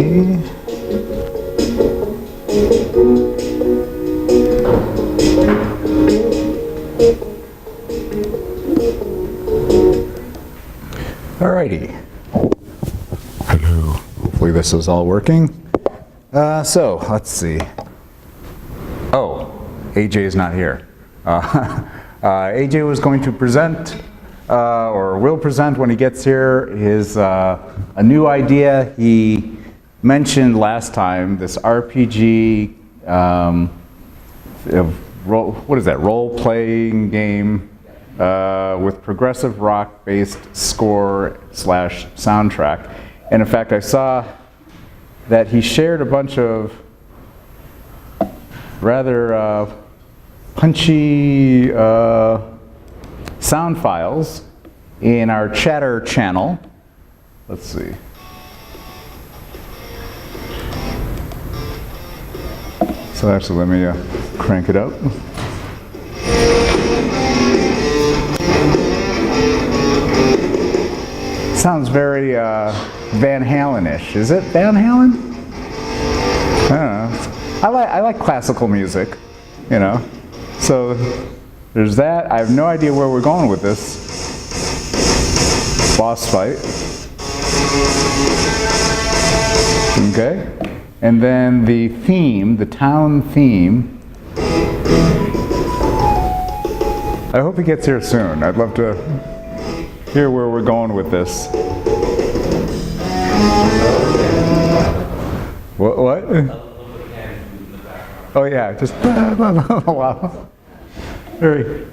see. Alrighty. Hello. Hopefully this is all working. So let's see. Oh, AJ is not here. AJ was going to present, or will present when he gets here, his a new idea he mentioned last time. This RPG, what is that? Role-playing game with progressive rock-based score/soundtrack. And in fact, I saw that he shared a bunch of rather punchy sound files in our chatter channel. Let's see. So actually, let me crank it up. Sounds very Van Halen-ish. Is it Van Halen? I don't know. I like classical music, you know. So there's that. I have no idea where we're going with this boss fight. Okay. And then the theme, the town theme. I hope he gets here soon. I'd love to hear where we're going with this. What? Oh yeah, just wow. Very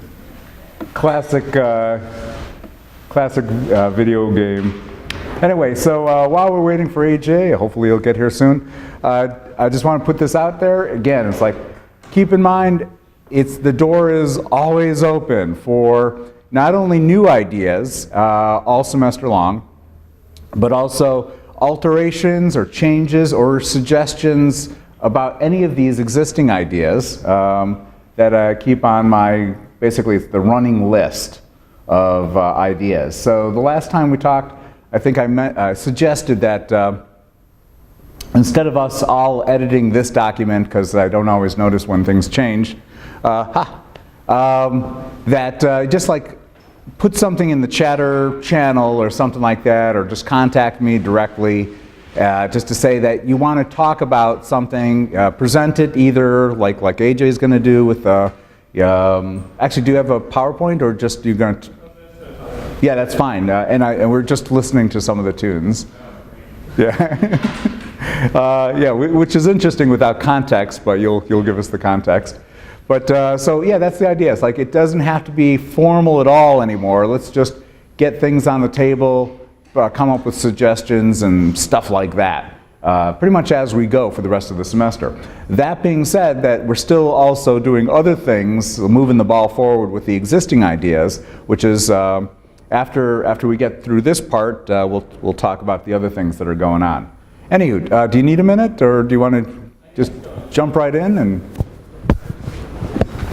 classic, video game. Anyway, so while we're waiting for AJ, hopefully he'll get here soon. I just want to put this out there again. It's like, keep in mind, the door is always open for not only new ideas all semester long, but also alterations or changes or suggestions about any of these existing ideas that I keep on my, basically it's the running list of ideas. So the last time we talked, I think I suggested that instead of us all editing this document, because I don't always notice when things change, that just like put something in the chatter channel or something like that, or just contact me directly just to say that you want to talk about something, present it either like AJ is going to do with actually, do you have a PowerPoint or just you're going to? Yeah, that's fine. And we're just listening to some of the tunes. Yeah. Yeah, which is interesting without context, but you'll give us the context. But so yeah, that's the idea. It's like it doesn't have to be formal at all anymore. Let's just get things on the table, come up with suggestions and stuff like that. Pretty much as we go for the rest of the semester. That being said, that we're still also doing other things, moving the ball forward with the existing ideas, which is after we get through this part, we'll talk about the other things that are going on. Anywho, do you need a minute, or do you want to just jump right in and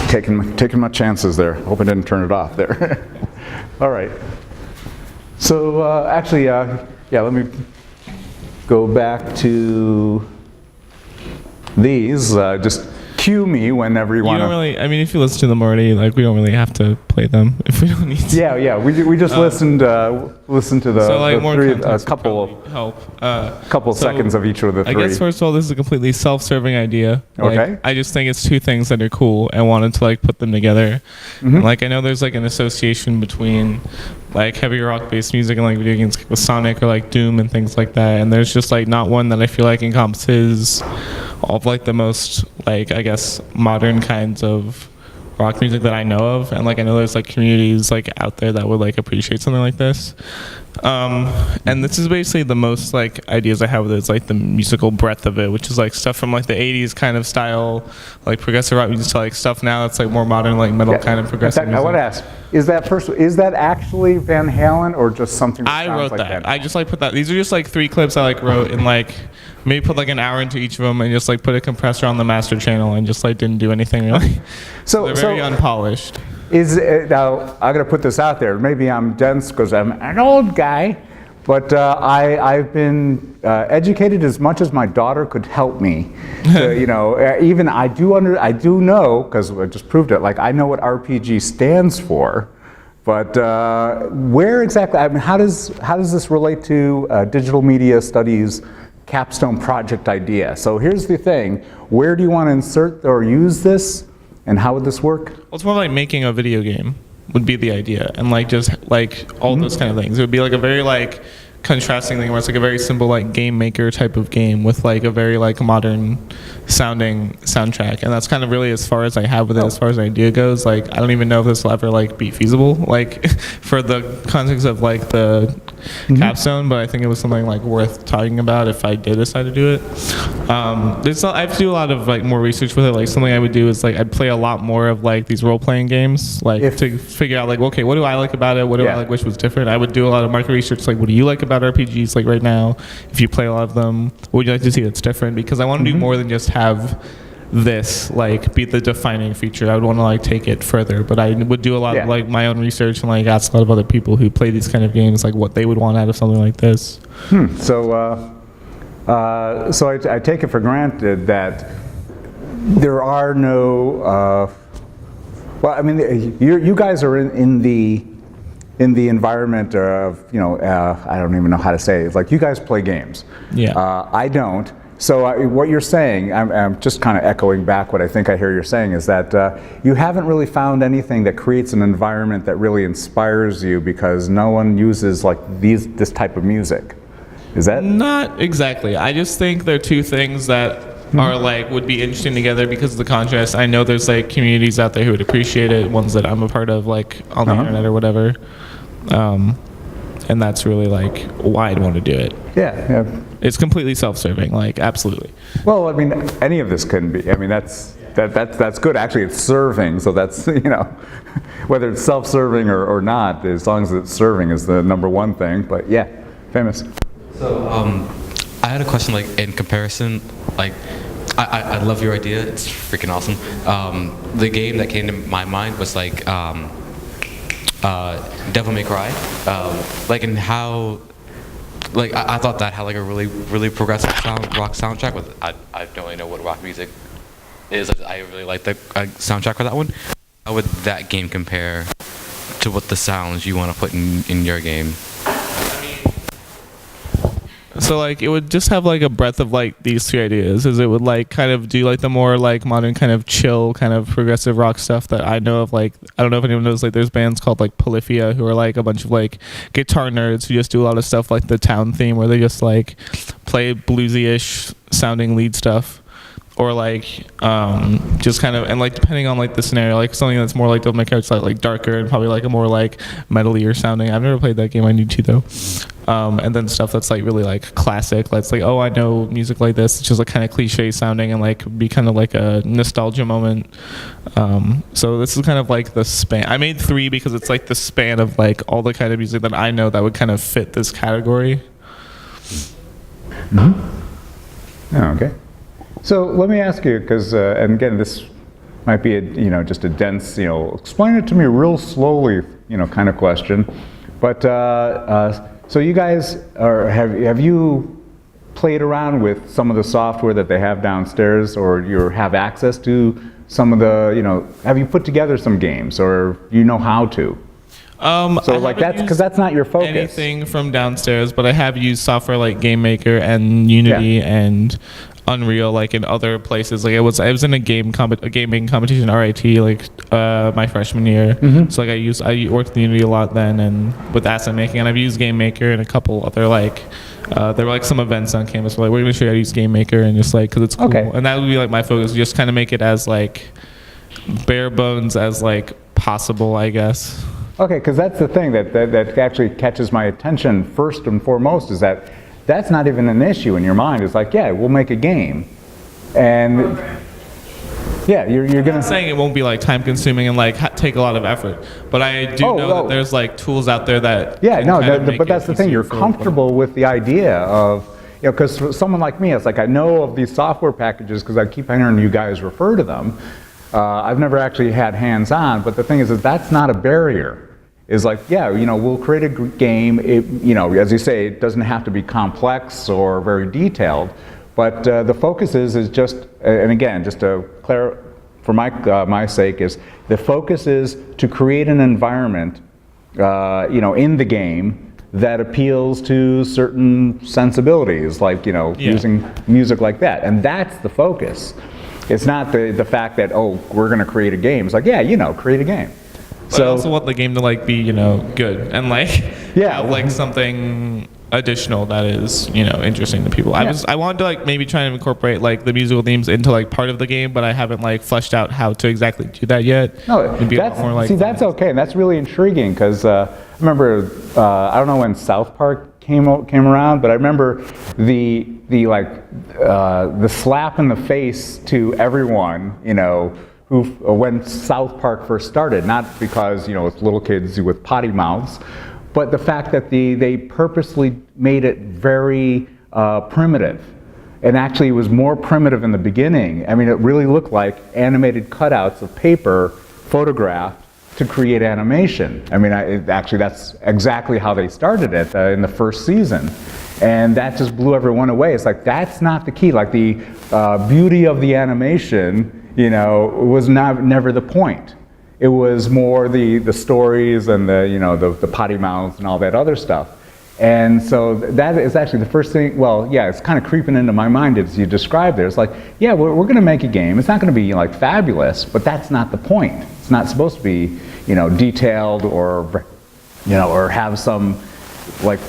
taking my chances there? Hope I didn't turn it off there. All right. So actually, yeah, let me go back to these. Just cue me whenever you want to. You don't really, I mean, if you listen to them already, like, we don't really have to play them if we don't need to. Yeah, we just listened to the, so like the three, a couple so seconds of each of the three. I guess first of all, this is a completely self-serving idea. Like, Okay. I just think it's two things that are cool and wanted to like put them together. Mm-hmm. And, like, I know there's like an association between like heavy rock-based music and like video games with Sonic or like Doom and things like that. And there's just like not one that I feel like encompasses all of like the most, like, I guess, modern kinds of rock music that I know of. And like I know there's like communities like out there that would like appreciate something like this. And this is basically the most like ideas I have with it. It's like the musical breadth of it, which is like stuff from like the 80s kind of style, like progressive rock music, to like stuff now that's like more modern, like metal kind of progressive In fact, music. I want to ask, is that actually Van Halen or just something that I sounds wrote like that. Van Halen? I just like put that. These are just like 3 clips I like wrote and like maybe put like an hour into each of them and just like put a compressor on the master channel and just like didn't do anything really. So they're very unpolished. Now, I'm going to put this out there. Maybe I'm dense because I'm an old guy, But I've been educated as much as my daughter could help me. You know, even I do know, because I just proved it. Like I know what RPG stands for, but where exactly? I mean, how does this relate to digital media studies capstone project idea? So here's the thing: where do you want to insert or use this, and how would this work? Well, it's more like making a video game would be the idea, and like just like all those kind of things. It would be like a very like contrasting thing where it's like a very simple like game maker type of game with like a very like modern sounding soundtrack, and that's kind of really as far as I have with it as far as the idea goes. Like I don't even know if this will ever like be feasible like for the context of like the capstone, but I think it was something like worth talking about if I did decide to do it. I have to do a lot of like more research with it. Like something I would do is like I'd play a lot more of like these role-playing games, like to figure out like, okay, what do I like about it, what do I like wish was different. I would do a lot of market research, like what do you like about RPGs like right now, if you play a lot of them, what would you like to see that's different? Because I want to do more than just have this like be the defining feature. I would want to like take it further, but I would do a lot of like my own research and like ask a lot of other people who play these kind of games like what they would want out of something like this. So I take it for granted that there are no. Well, I mean, you guys are in the environment of, you know, I don't even know how to say it. It's like you guys play games. Yeah. I don't. So what you're saying, I'm just kind of echoing back what I think I hear you're saying, is that you haven't really found anything that creates an environment that really inspires you because no one uses like this type of music. Is that? Not exactly. I just think they're two things that are like would be interesting together because of the contrast. I know there's like communities out there who would appreciate it, ones that I'm a part of, like on the internet or whatever. And that's really like why I'd want to do it. Yeah. It's completely self-serving, like absolutely. Well, I mean, any of this can be. I mean, that's good. Actually, it's serving, so that's, you know, whether it's self-serving or not, as long as it's serving is the number one thing. But yeah, famous. So I had a question, like in comparison, like I love your idea. It's freaking awesome. The game that came to my mind was like Devil May Cry. Like in how. Like I thought that had like a really progressive rock soundtrack. With I don't really know what rock music is. I really like the soundtrack for that one. How would that game compare to what the sounds you want to put in your game? So like it would just have like a breadth of like these three ideas. Is it would like kind of do like the more like modern kind of chill kind of progressive rock stuff that I know of. Like I don't know if anyone knows, like there's bands called like Polyphia who are like a bunch of like guitar nerds who just do a lot of stuff like the Town theme where they just like play bluesy-ish sounding lead stuff. Or like just kind of, and like depending on like the scenario, like something that's more like Devil May Cry, it's like darker and probably like a more like metal-y sounding. I've never played that game. I need to though. And then stuff that's like really like classic. That's like, oh, I know music like this. It's just like kind of cliche sounding and like be kind of like a nostalgia moment. So this is kind of like the span. I made 3 because it's like the span of like all the kind of music that I know that would kind of fit this category. Mm-hmm. Oh, okay. So let me ask you, because and again, this might be just a dense, explain it to me real slowly, kind of question. But so you guys have you played around with some of the software that they have downstairs, or you have access to some of the, have you put together some games, or how to? So like that's because that's not your focus. Anything from downstairs, but I have used software like Game Maker and Unity and Unreal, like in other places. Like I was in a gaming competition, RIT, like my freshman year. Mm-hmm. So like I worked with Unity a lot then, and with asset making, and I've used Game Maker and a couple other like there were like some events on campus where like we're gonna show you how to use Game Maker, and just like because it's cool. Okay. And that would be like my focus, just kind of make it as like bare bones as like possible, I guess. Okay, because that's the thing that actually catches my attention first and foremost, is that that's not even an issue in your mind. It's like, yeah, we'll make a game, and yeah, you're gonna. I'm not saying it won't be like time consuming and like take a lot of effort, but I do know that there's like tools out there that. Yeah, but that's the thing. You're comfortable with the idea of, because for someone like me, it's like I know of these software packages because I keep hearing you guys refer to them. I've never actually had hands-on, but the thing is that that's not a barrier. is like, yeah, we'll create a game. It, as you say, it doesn't have to be complex or very detailed, but the focus is just, and again, just to clarify, for my sake, is the focus is to create an environment, in the game that appeals to certain sensibilities, like using music like that, and that's the focus. It's not the fact that, oh, we're going to create a game. It's like, yeah, create a game. But I also want the game to like be good and like have like something additional that is interesting to people. I wanted to like maybe try and incorporate like the musical themes into like part of the game, but I haven't like fleshed out how to exactly do that yet. No, that's okay, and that's really intriguing because I remember I don't know when South Park came around, but I remember the slap in the face to everyone who when South Park first started, not because it's little kids with potty mouths, but the fact that they purposely made it very primitive. And actually it was more primitive in the beginning. I mean, it really looked like animated cutouts of paper photographed to create animation. I mean, actually that's exactly how they started it in the first season. And that just blew everyone away. It's like, that's not the key. Like the beauty of the animation, was never the point. It was more the stories and the potty mouths and all that other stuff. And so that is actually the first thing. Well, yeah, it's kind of creeping into my mind as you described it. It's like, yeah, we're going to make a game. It's not going to be like fabulous, but that's not the point. It's not supposed to be detailed or or have some like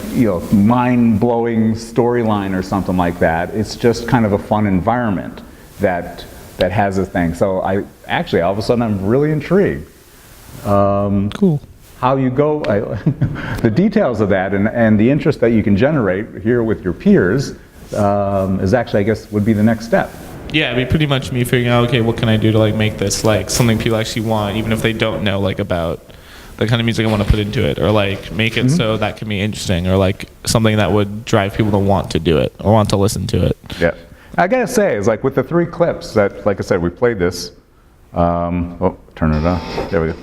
mind-blowing storyline or something like that. It's just kind of a fun environment that has a thing. So I actually, all of a sudden, I'm really intrigued. Cool. How you go, the details of that and the interest that you can generate here with your peers is actually, I guess, would be the next step. Yeah, it'd be pretty much me figuring out, okay, what can I do to like make this like something people actually want, even if they don't know like about the kind of music I want to put into it, or like make it so that can be interesting, or like something that would drive people to want to do it or want to listen to it. Yeah. I gotta say, it's like with the 3 clips that, like I said, we played this. Turn it on. There we go.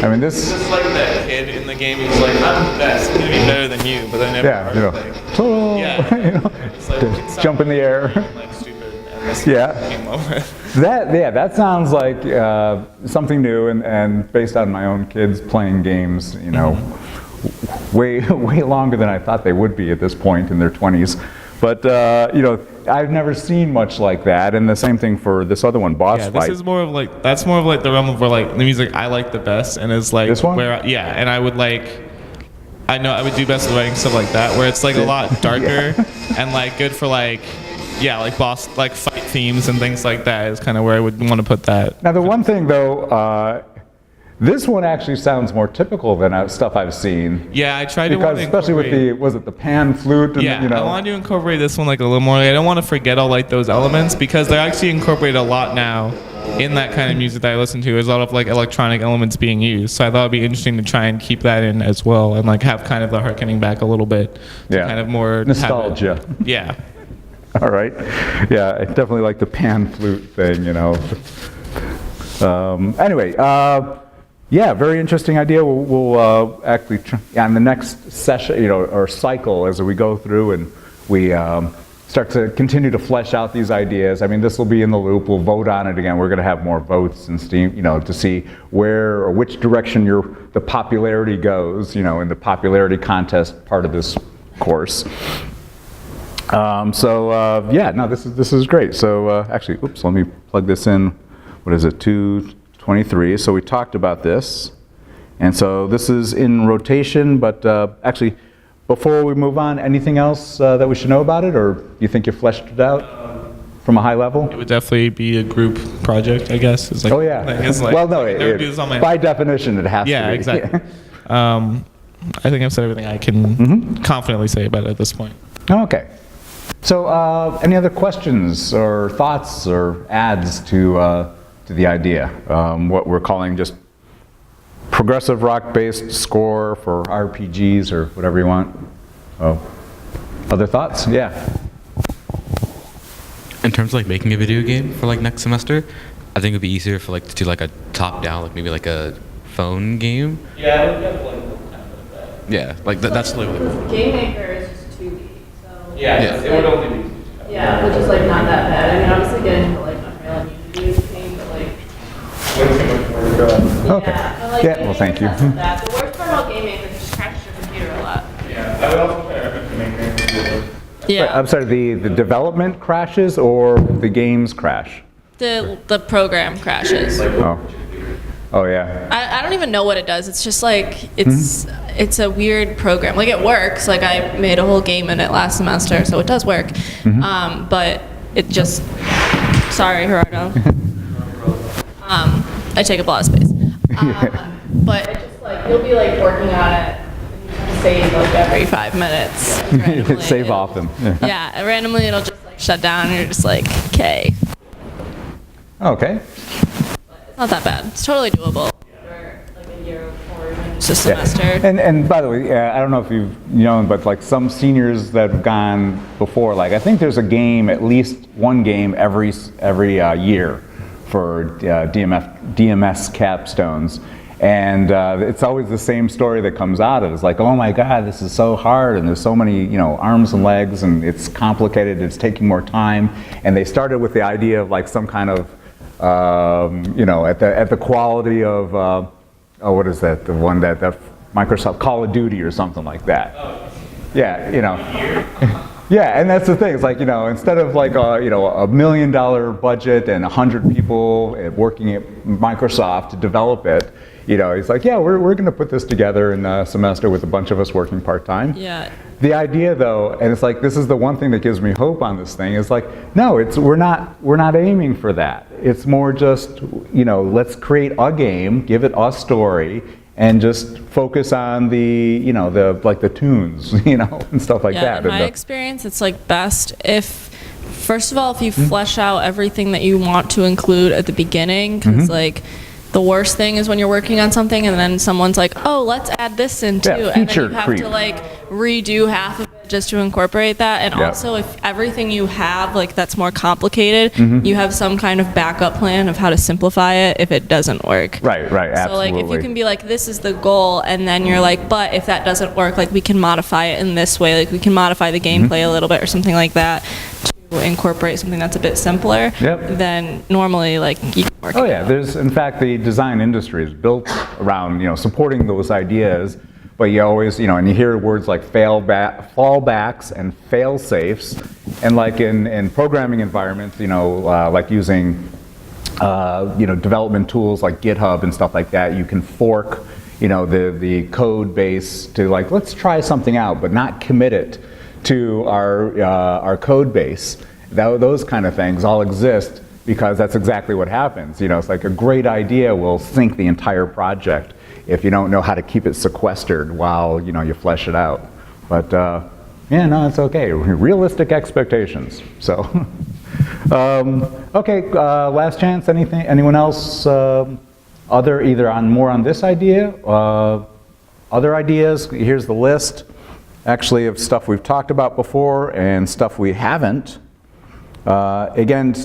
I mean, this is like that kid in the game who's like, I'm the best, I'm gonna be better than you, but I never. It's like, jump in the air. Like stupid. And that sounds like something new and based on my own kids playing games. Way longer than I thought they would be at this point in their 20s. But I've never seen much like that, and the same thing for this other one, Boss Fight. This is more of like the realm of where like the music I like the best, and is like this one? And I would like. I know I would do best writing stuff like that, where it's like a lot darker and like good for like boss like fight themes and things like that is kind of where I would want to put that. Now the one thing though. This one actually sounds more typical than stuff I've seen. Yeah, I tried to especially with the pan flute. And, I wanted to incorporate this one like a little more. I don't want to forget all like those elements because they're actually incorporated a lot now in that kind of music that I listen to. There's a lot of like electronic elements being used, so I thought it'd be interesting to try and keep that in as well, and like have kind of the harkening back a little bit, to kind of more nostalgia. Yeah. All right. Yeah, I definitely like the pan flute thing. Anyway. Yeah, very interesting idea. We'll actually on the next session, or cycle, as we go through and we start to continue to flesh out these ideas. I mean, this will be in the loop. We'll vote on it again. We're going to have more votes and steam, to see where or which direction the popularity goes, in the popularity contest part of this course. This is great. So actually, let me plug this in. What is it? 223. So we talked about this, and so this is in rotation, but actually before we move on, anything else that we should know about it, or you think you fleshed it out from a high level? It would definitely be a group project, I guess. It's like, by definition it has to be. Yeah, exactly. I think I've said everything I can confidently say about it at this point. Okay. So any other questions or thoughts or adds to the idea, what we're calling just progressive rock-based score for RPGs or whatever you want. Other thoughts? Yeah. In terms of like making a video game for like next semester, I think it'd be easier for like to do like a top-down, like maybe like a phone game. Yeah, I would get like kind of that. Yeah, like that's literally. Game Maker is just 2D, so. Yeah, Yeah. it would only be. Yeah, which is like not that bad. I mean, obviously getting into like Unreal and Unity is a pain, but like. Way too much more to go. Okay. Yeah, but, like, Yeah, Game well, thank Maker's you. not so bad. The worst part about Game Maker is it just crashes your computer a lot. Yeah, I would also say make things. Yeah. I'm sorry, the development crashes or the games crash? The program crashes. Oh. Oh, yeah. I don't even know what it does. It's just like it's a weird program. Like it works. Like I made a whole game in it last semester, so it does work. But it just sorry, Gerardo. I take up a lot of space. But it's just like you'll be like working on it. Save like every 5 minutes. randomly. Save often. Yeah, randomly it'll just like shut down and you're just like, okay. Okay. It's not that bad. It's totally doable for like a year or even just a semester. And by the way, I don't know if you've known, but like some seniors that have gone before, like I think there's a game, at least one game every year for DMS capstones. And it's always the same story that comes out of it. It's like, oh my God, this is so hard, and there's so many, arms and legs, and it's complicated, it's taking more time. And they started with the idea of like some kind of, at the quality of, what is that? The one that Microsoft Call of Duty or something like that. Yeah, Yeah, and that's the thing. It's like, instead of like $1 million budget and 100 people working at Microsoft to develop it, he's like, yeah, we're going to put this together in a semester with a bunch of us working part-time. Yeah. The idea, though, and it's like this is the one thing that gives me hope on this thing, is like, no, we're not aiming for that. It's more just, let's create a game, give it a story, and just focus on the the tunes, and stuff like that. In my experience, it's like best if, first of all, if you flesh out everything that you want to include at the beginning, because like the worst thing is when you're working on something and then someone's like, oh, let's add this in too, and then you have to like redo half of it just to incorporate that. And also, if everything you have like that's more complicated, you have some kind of backup plan of how to simplify it if it doesn't work. Right, absolutely. So like if you can be like, this is the goal, and then you're like, but if that doesn't work, like we can modify it in this way, like we can modify the gameplay a little bit or something like that to incorporate something that's a bit simpler, then normally like you can work it out. There's, in fact, the design industry is built around, supporting those ideas, but you always, and you hear words like fallbacks and fail-safes, and like in programming environments, like using, development tools like GitHub and stuff like that, you can fork, the code base to like, let's try something out, but not commit it to our code base. Those kind of things all exist because that's exactly what happens. It's like a great idea will sink the entire project if you don't know how to keep it sequestered while you flesh it out. But it's okay. Realistic expectations. So, okay. Last chance. Anyone else? Either on this idea, other ideas. Here's the list. Actually, of stuff we've talked about before and stuff we haven't. Again,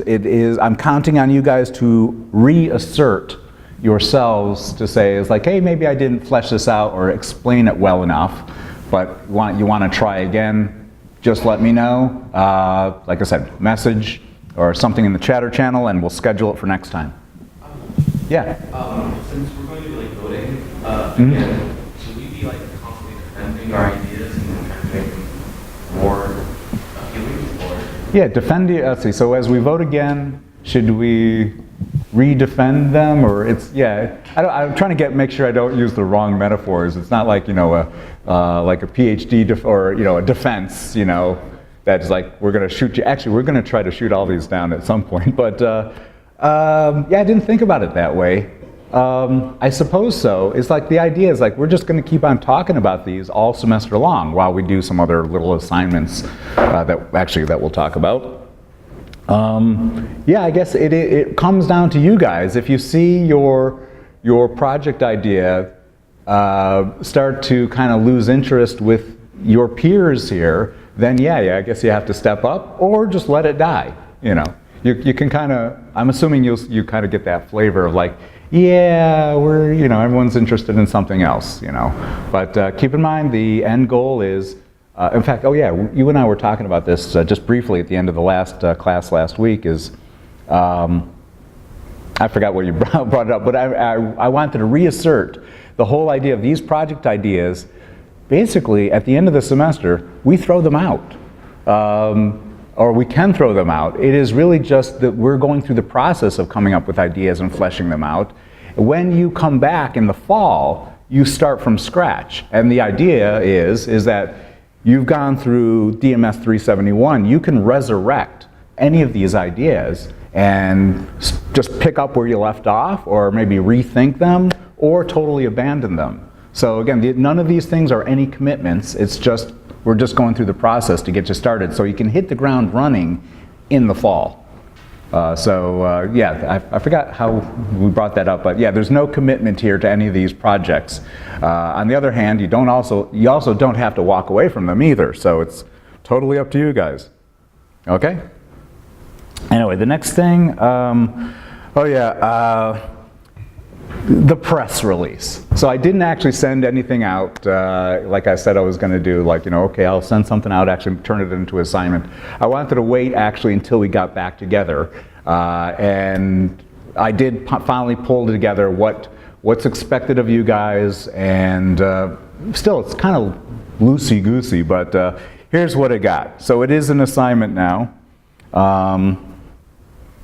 I'm counting on you guys to reassert yourselves to say, it's like, hey, maybe I didn't flesh this out or explain it well enough, but you want to try again, just let me know. Like I said, message or something in the chatter channel, and we'll schedule it for next time. Yeah? Since we're going to be like voting, again, should we be like constantly defending our ideas and trying to make them more appealing? Yeah, let's see, so as we vote again, should we re-defend them, or I'm trying to make sure I don't use the wrong metaphors. It's not like, like a PhD or, a defense, that's like, we're going to shoot you. Actually, we're going to try to shoot all these down at some point, but I didn't think about it that way. I suppose so. It's like the idea is like we're just going to keep on talking about these all semester long while we do some other little assignments that we'll talk about. I guess it comes down to you guys. If you see your project idea start to kind of lose interest with your peers here, then I guess you have to step up or just let it die. You can kind of, I'm assuming you kind of get that flavor of like, yeah, everyone's interested in something else, But keep in mind, the end goal is, in fact, oh yeah, you and I were talking about this just briefly at the end of the last class last week, is, I forgot what you brought it up, but I wanted to reassert the whole idea of these project ideas. Basically, at the end of the semester, we throw them out. Or we can throw them out. It is really just that we're going through the process of coming up with ideas and fleshing them out. When you come back in the fall, you start from scratch. And the idea is that you've gone through DMS 371. You can resurrect any of these ideas and just pick up where you left off, or maybe rethink them, or totally abandon them. So again, none of these things are any commitments. It's just, we're just going through the process to get you started so you can hit the ground running in the fall. Yeah, I forgot how we brought that up, but yeah, there's no commitment here to any of these projects. On the other hand, you also don't have to walk away from them either, so it's totally up to you guys. Okay? Anyway, the next thing, the press release. So I didn't actually send anything out like I said I was going to do, okay, I'll send something out, actually turn it into an assignment. I wanted to wait actually until we got back together, and I did finally pull together what's expected of you guys, and still it's kind of loosey-goosey, but here's what I got. So it is an assignment now.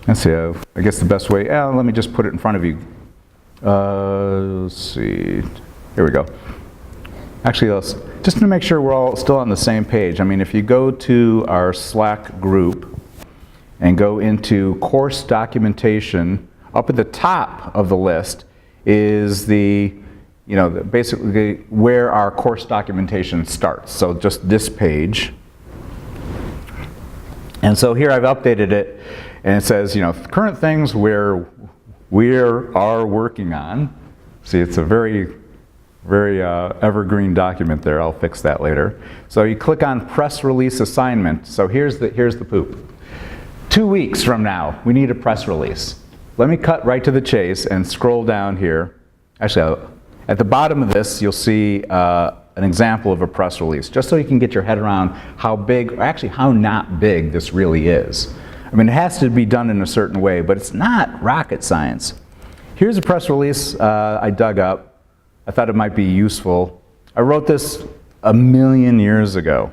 Let's see, I guess the best way, let me just put it in front of you. Let's see, here we go. Actually, just to make sure we're all still on the same page, I mean, if you go to our Slack group and go into course documentation, up at the top of the list is basically where our course documentation starts. So just this page. And so here I've updated it, and it says, current things we are working on. See, it's a very, very evergreen document there. I'll fix that later. So you click on press release assignment. So here's the poop. 2 weeks from now, we need a press release. Let me cut right to the chase and scroll down here. Actually, at the bottom of this, you'll see an example of a press release, just so you can get your head around how big, or actually how not big this really is. I mean, it has to be done in a certain way, but it's not rocket science. Here's a press release I dug up. I thought it might be useful. I wrote this 1,000,000 years ago.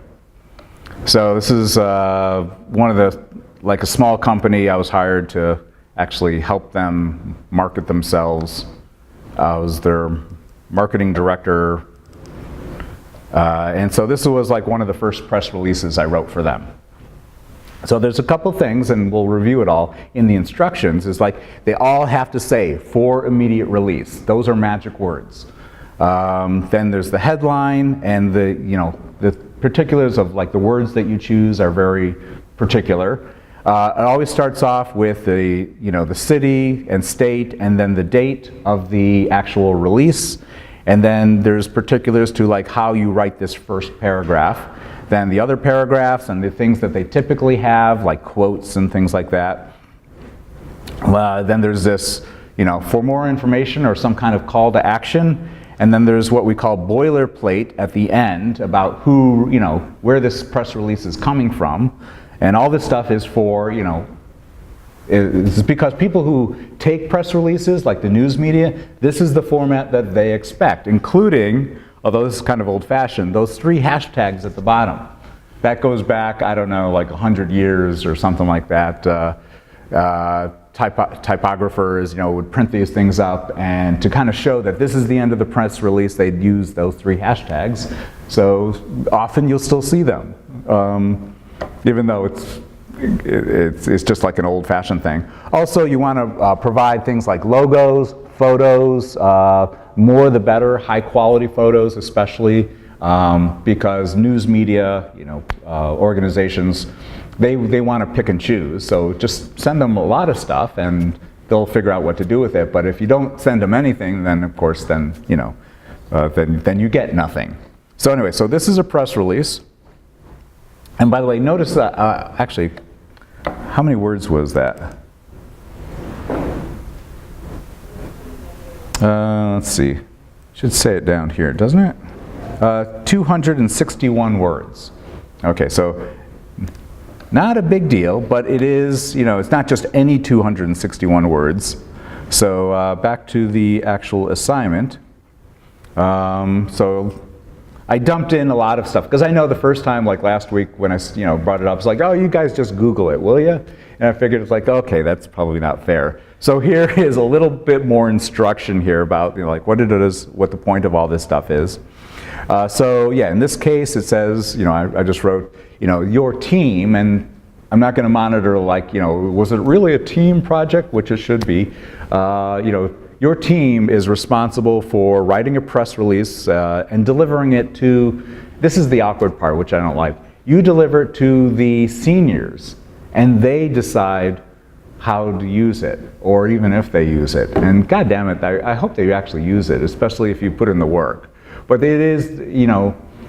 So this is one of a small company. I was hired to actually help them market themselves. I was their marketing director. And so this was one of the first press releases I wrote for them. So there's a couple things, and we'll review it all in the instructions, is they all have to say for immediate release. Those are magic words. Then there's the headline, and the particulars of the words that you choose are very particular. It always starts off with the city and state, and then the date of the actual release. And then there's particulars to how you write this first paragraph. Then the other paragraphs and the things that they typically have, like quotes and things like that. Then there's this, for more information or some kind of call to action. And then there's what we call boilerplate at the end about who, where this press release is coming from. And all this stuff is for, it's because people who take press releases, like the news media, this is the format that they expect, including, although this is kind of old-fashioned, those 3 hashtags at the bottom. That goes back, I don't know, 100 years or something like that. Typographers, would print these things up, and to kind of show that this is the end of the press release, they'd use those 3 hashtags. So often you'll still see them, even though it's just like an old-fashioned thing. Also, you want to provide things like logos, photos, more the better, high-quality photos especially, because news media, organizations, they want to pick and choose. So just send them a lot of stuff, and they'll figure out what to do with it. But if you don't send them anything, then of course, then then you get nothing. So anyway, so this is a press release. And by the way, notice that actually, how many words was that? Let's see. Should say it down here, doesn't it? 261 words. Okay, so not a big deal, but it is, it's not just any 261 words. So back to the actual assignment. So I dumped in a lot of stuff because I know the first time, like last week when I brought it up, it's like, oh, you guys just Google it, will you? And I figured it's like, okay, that's probably not fair. So here is a little bit more instruction here about like what it is, what the point of all this stuff is. So yeah, in this case it says, I just wrote, your team, and I'm not going to monitor like, was it really a team project, which it should be. Your team is responsible for writing a press release and delivering it to, this is the awkward part, which I don't like. You deliver it to the seniors, and they decide how to use it, or even if they use it. And God damn it, I hope they actually use it, especially if you put in the work. But it is,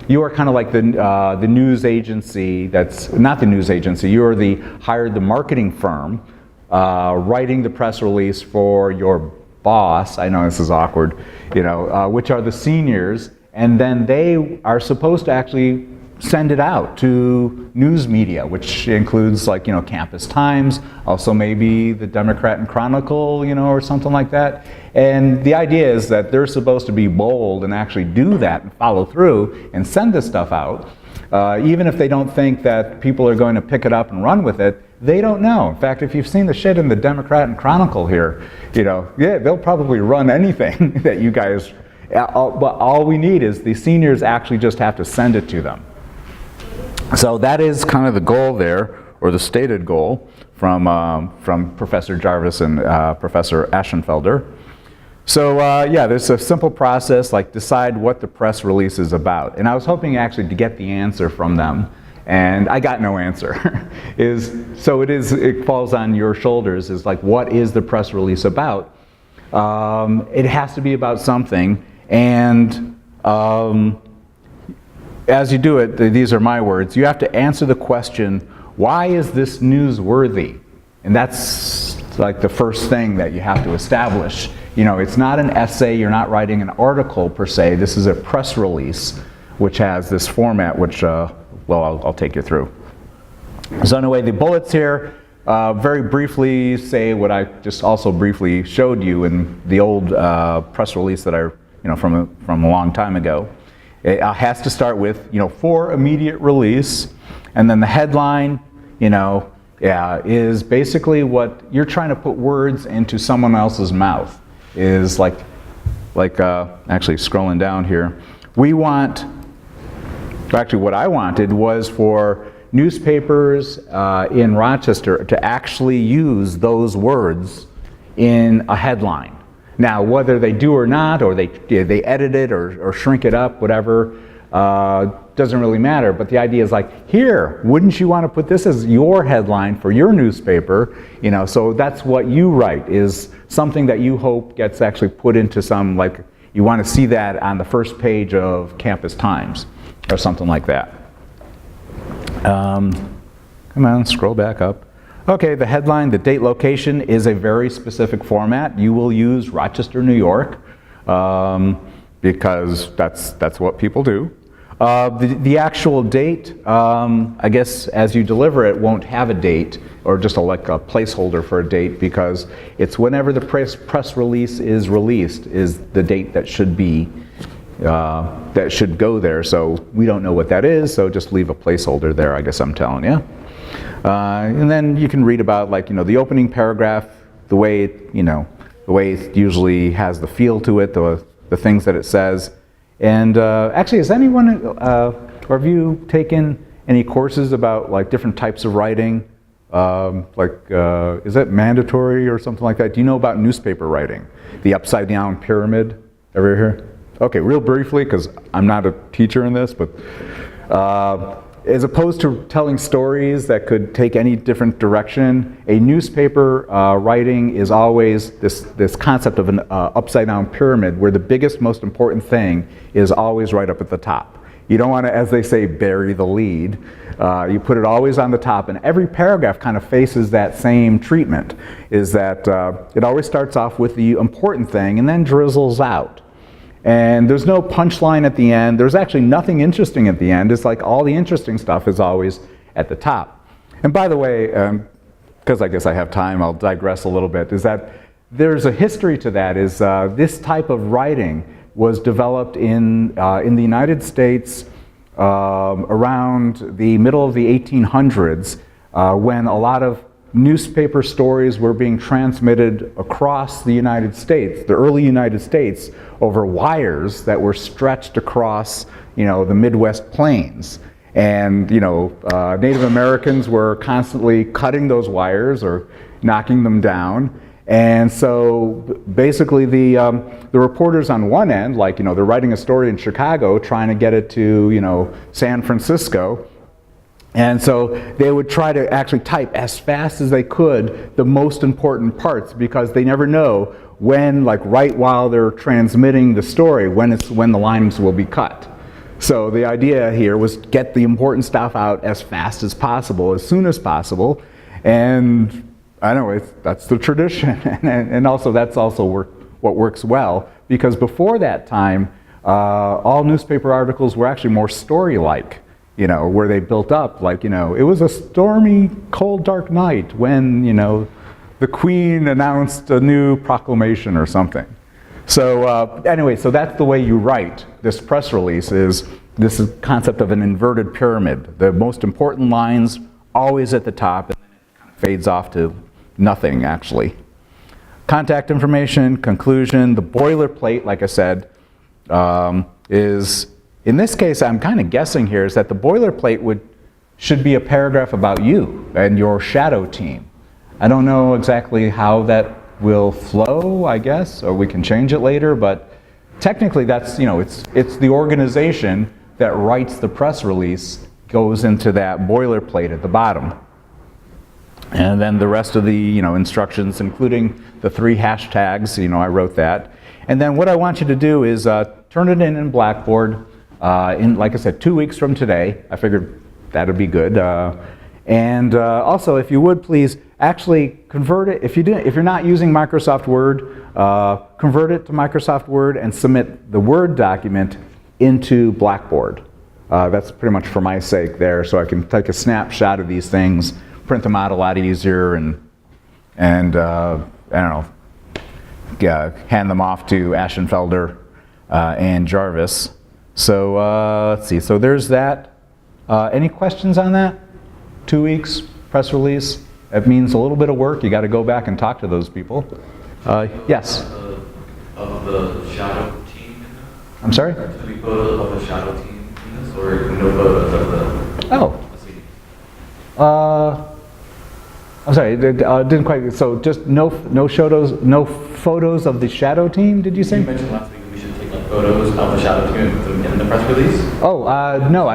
you are kind of like the news agency that's, not the news agency, you are hired the marketing firm writing the press release for your boss, I know this is awkward, which are the seniors, and then they are supposed to actually send it out to news media, which includes like, Campus Times, also maybe the Democrat and Chronicle, or something like that. And the idea is that they're supposed to be bold and actually do that and follow through and send this stuff out. Even if they don't think that people are going to pick it up and run with it, they don't know. In fact, if you've seen the shit in the Democrat and Chronicle here, yeah, they'll probably run anything that you guys, but all we need is the seniors actually just have to send it to them. So that is kind of the goal there, or the stated goal from Professor Jarvis and Professor Aschenfelder. So yeah, there's a simple process, like decide what the press release is about. And I was hoping actually to get the answer from them, and I got no answer. It falls on your shoulders, is like, what is the press release about? It has to be about something, and as you do it, these are my words, you have to answer the question, why is this newsworthy? And that's like the first thing that you have to establish. It's not an essay, you're not writing an article per se, this is a press release, which has this format, which, I'll take you through. So anyway, the bullets here, very briefly say what I just also briefly showed you in the old press release that from a long time ago. It has to start with, for immediate release, and then the headline, is basically what you're trying to put words into someone else's mouth. Is like actually scrolling down here, what I wanted was for newspapers in Rochester to actually use those words in a headline. Now, whether they do or not, or they edit it or shrink it up, whatever, doesn't really matter. But the idea is like, here, wouldn't you want to put this as your headline for your newspaper? So that's what you write, is something that you hope gets actually put into some, like, you want to see that on the first page of Campus Times or something like that. Come on, scroll back up. Okay, the headline, the date, location is a very specific format. You will use Rochester, New York, because that's what people do. The actual date, I guess as you deliver it, won't have a date, or just like a placeholder for a date, because it's whenever the press release is released is the date that should be, that should go there. So we don't know what that is, so just leave a placeholder there, I guess I'm telling you. And then you can read about, like, the opening paragraph, the way it usually has the feel to it, the things that it says. And actually, has anyone, or have you taken any courses about like different types of writing? Is that mandatory or something like that? Do you know about newspaper writing? The upside down pyramid, ever hear? Okay, real briefly, because I'm not a teacher in this, but as opposed to telling stories that could take any different direction, a newspaper writing is always this concept of an upside down pyramid, where the biggest, most important thing is always right up at the top. You don't want to, as they say, bury the lead. You put it always on the top, and every paragraph kind of faces that same treatment, is that it always starts off with the important thing and then drizzles out. And there's no punchline at the end. There's actually nothing interesting at the end. It's like all the interesting stuff is always at the top. And by the way, because I guess I have time, I'll digress a little bit, is that there's a history to that. Is this type of writing was developed in the United States around the middle of the 1800s, when a lot of newspaper stories were being transmitted across the United States, the early United States, over wires that were stretched across, the Midwest plains. And, Native Americans were constantly cutting those wires or knocking them down. And so basically the reporters on one end, like, they're writing a story in Chicago, trying to get it to, San Francisco. And so they would try to actually type as fast as they could the most important parts, because they never know when, like right while they're transmitting the story, when the lines will be cut. So the idea here was get the important stuff out as fast as possible, as soon as possible. And I know that's the tradition. and also that's also what works well, because before that time, all newspaper articles were actually more story-like. Where they built up, like, it was a stormy, cold, dark night when, the Queen announced a new proclamation or something. So anyway, so that's the way you write this press release, is this concept of an inverted pyramid. The most important lines always at the top, and then it kind of fades off to nothing, actually. Contact information, conclusion, the boilerplate, like I said, is... In this case, I'm kind of guessing here, is that the boilerplate should be a paragraph about you and your shadow team. I don't know exactly how that will flow, I guess, or we can change it later, but technically that's, it's the organization that writes the press release goes into that boilerplate at the bottom. And then the rest of the, instructions, including the 3 hashtags, I wrote that. And then what I want you to do is turn it in Blackboard. In, like I said, 2 weeks from today. I figured that would be good. And also, if you would please actually convert it. If you're not using Microsoft Word, convert it to Microsoft Word and submit the Word document into Blackboard. That's pretty much for my sake there, so I can take a snapshot of these things, print them out a lot easier, and I don't know, hand them off to Aschenfelder and Jarvis. So let's see, so there's that. Any questions on that? 2 weeks, press release. It means a little bit of work. You got to go back and talk to those people. Yes? Of the shadow team? I'm sorry? Any photos of the shadow team in this, or no photos of the... Oh. I'm sorry, didn't quite, so just no photos of the shadow team, did you say? You mentioned last week we should take photos of the shadow team and put them in the press release. Oh, no,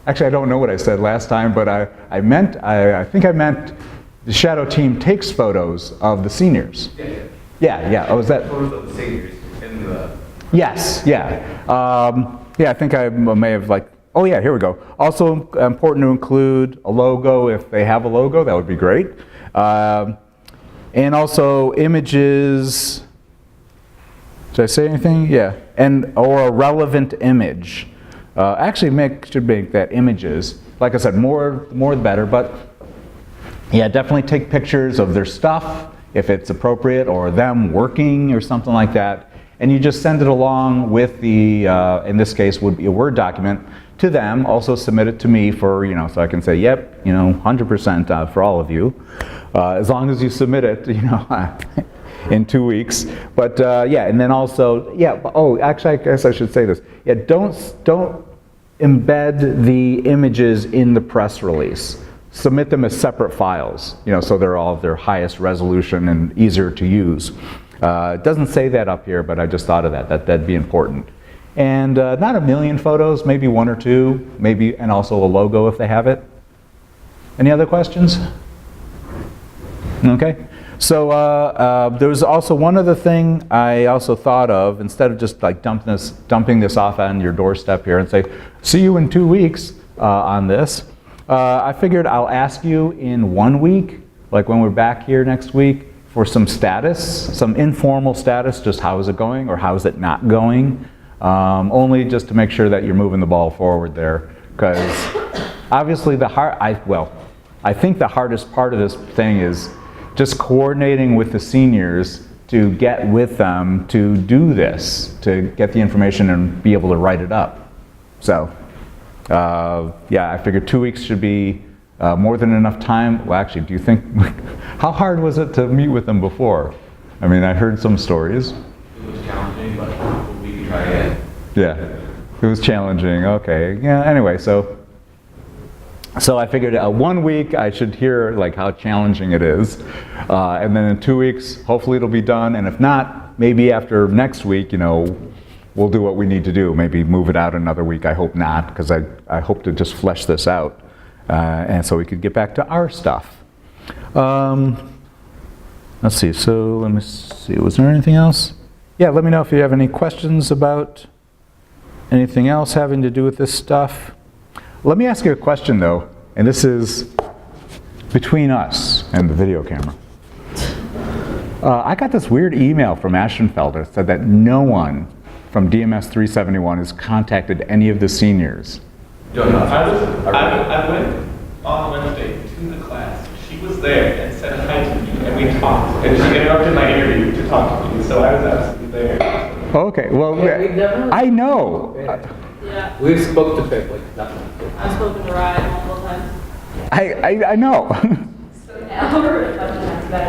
actually I don't know what I said last time, but I think I meant the shadow team takes photos of the seniors. Yeah. Oh, is that? Photos of the seniors in the... Yes, yeah. I think I may have oh yeah, here we go. Also important to include a logo. If they have a logo, that would be great. And also images. Did I say anything? Yeah. Or a relevant image. Actually should make that images. Like I said, more the better, but yeah, definitely take pictures of their stuff if it's appropriate, or them working or something like that. And you just send it along with the, in this case would be a Word document, to them. Also submit it to me for, so I can say, yep, 100% for all of you. As long as you submit it, in 2 weeks. But yeah, and then also, actually I guess I should say this. Yeah, don't embed the images in the press release. Submit them as separate files, so they're all of their highest resolution and easier to use. It doesn't say that up here, but I just thought of that'd be important. And not a million photos, maybe 1 or 2, maybe, and also a logo if they have it. Any other questions? Okay. So there was also one other thing I also thought of. Instead of just like dumping this off on your doorstep here and say, see you in 2 weeks on this, I figured I'll ask you in 1 week, like when we're back here next week, for some status, some informal status, just how is it going or how is it not going, only just to make sure that you're moving the ball forward there. Because obviously I think the hardest part of this thing is just coordinating with the seniors to get with them to do this, to get the information and be able to write it up. So, yeah, I figured 2 weeks should be more than enough time. Well, actually, do you think, how hard was it to meet with them before? I mean, I heard some stories. It was challenging, but we can try again. Yeah, it was challenging, okay. Yeah, anyway, so I figured 1 week I should hear like how challenging it is. And then in 2 weeks, hopefully it'll be done. And if not, maybe after next week, we'll do what we need to do. Maybe move it out another week. I hope not, because I hope to just flesh this out. And so we could get back to our stuff. Let's see, so let me see, was there anything else? Yeah, let me know if you have any questions about anything else having to do with this stuff. Let me ask you a question though, and this is between us and the video camera. I got this weird email from Aschenfelder that said that no one from DMS 371 has contacted any of the seniors. I went on Wednesday to the class. She was there and said hi to me, and we talked. And she interrupted my interview to talk to me, so I was absolutely there. Okay, well, I know. Yeah. We spoke to people like nothing. I've spoken to Ryan multiple times. I know.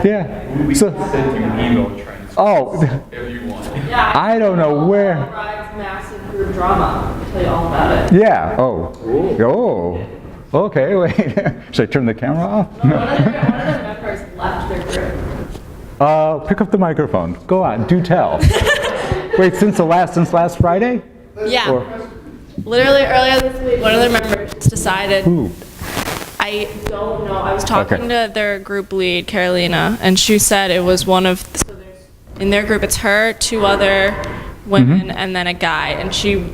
Yeah. We So, sent you an email transcript oh, if you want. Yeah. I don't know where. Ryan's massive group drama. I'll tell you all about it. Yeah. Oh. Oh. Okay. Wait. Should I turn the camera off? One of the members left their group. Pick up the microphone. Go on. Do tell. Wait. Since last Friday? Yeah. Or- Literally earlier this week, one of their members decided. Ooh. I don't know. I was talking Okay. to their group lead, Carolina, and she said it was one of. So there's, in their group, it's her, 2 other women, and then a guy. And she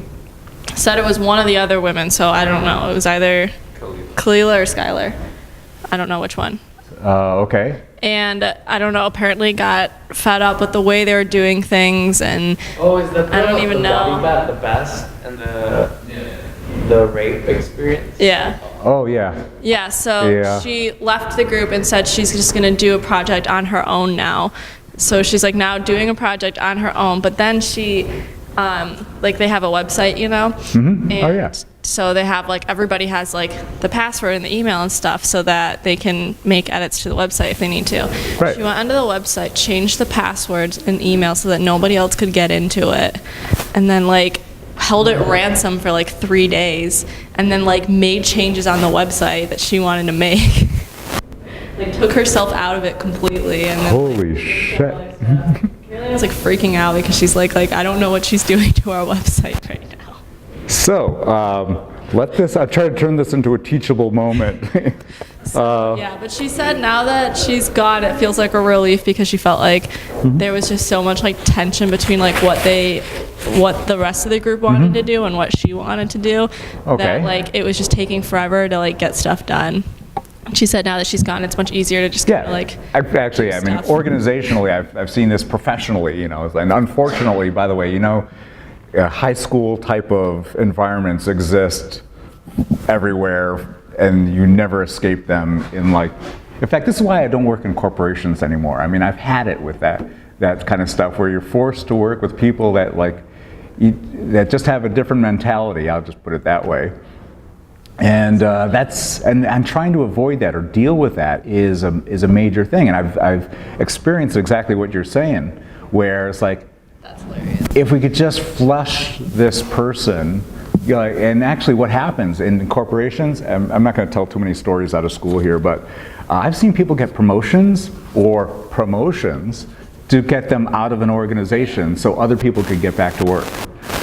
said it was one of the other women. So I don't know. It was either Kalila or Skylar. I don't know which one. Okay. And I don't know. Apparently, got fed up with the way they were doing things, and Oh, is that I don't even know. the best and the rape experience? yeah. Oh yeah. Yeah, so Yeah. she left the group and said she's just going to do a project on her own now. So she's like now doing a project on her own, but then she, like they have a website, Mm-hmm. And Oh, yeah. so they have like, everybody has like the password and the email and stuff so that they can make edits to the website if they need to. Right. She went onto the website, changed the passwords and email so that nobody else could get into it, and then like held it ransom for like 3 days, and then like made changes on the website that she wanted to make. Like took herself out of it completely, and then Holy shit. Carolina's like freaking out because she's like I don't know what she's doing to our website right now. So, I'll try to turn this into a teachable moment. Yeah, but she said now that she's gone, it feels like a relief because she felt like there was just so much like tension between like what the rest of the group wanted to do and what she wanted to do. Okay. That like it was just taking forever to like get stuff done. She said now that she's gone, it's much easier to just kind of like. I mean, stuff. organizationally, I've seen this professionally, and unfortunately, by the way, high school type of environments exist everywhere, and you never escape them in fact, this is why I don't work in corporations anymore. I mean, I've had it with that kind of stuff where you're forced to work with people that that just have a different mentality, I'll just put it that way. And and trying to avoid that or deal with that is a major thing. And I've experienced exactly what you're saying, where it's like, That's hilarious. if we could just flush this person, and actually what happens in corporations, I'm not going to tell too many stories out of school here, but I've seen people get promotions or promotions to get them out of an organization so other people could get back to work.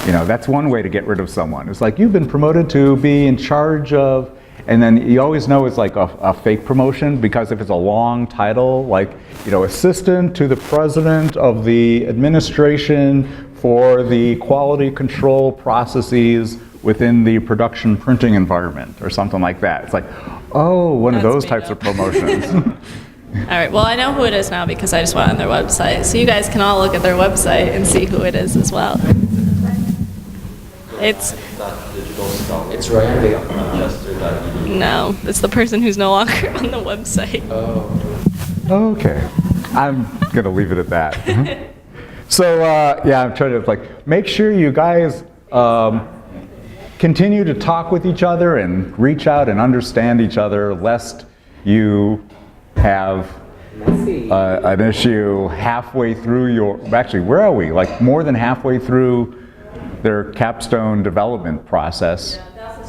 That's one way to get rid of someone. It's like, you've been promoted to be in charge of and then you always know it's like a fake promotion, because if it's a long title, like, you know, assistant to the president of the administration for the quality control processes within the production printing environment, or something like that. It's like, oh, one of That's those made types up. of promotions. All right, well, I know who it is now because I just went on their website. So you guys can all look at their website and see who it is as well. It's, It's Ryan on Manchester.edu. no, it's the person who's no longer on the website. Okay, I'm gonna leave it at that. So yeah, I'm trying to like make sure you guys continue to talk with each other and reach out and understand each other, lest you have an issue halfway through your. Actually, where are we? Like more than halfway through their capstone development process.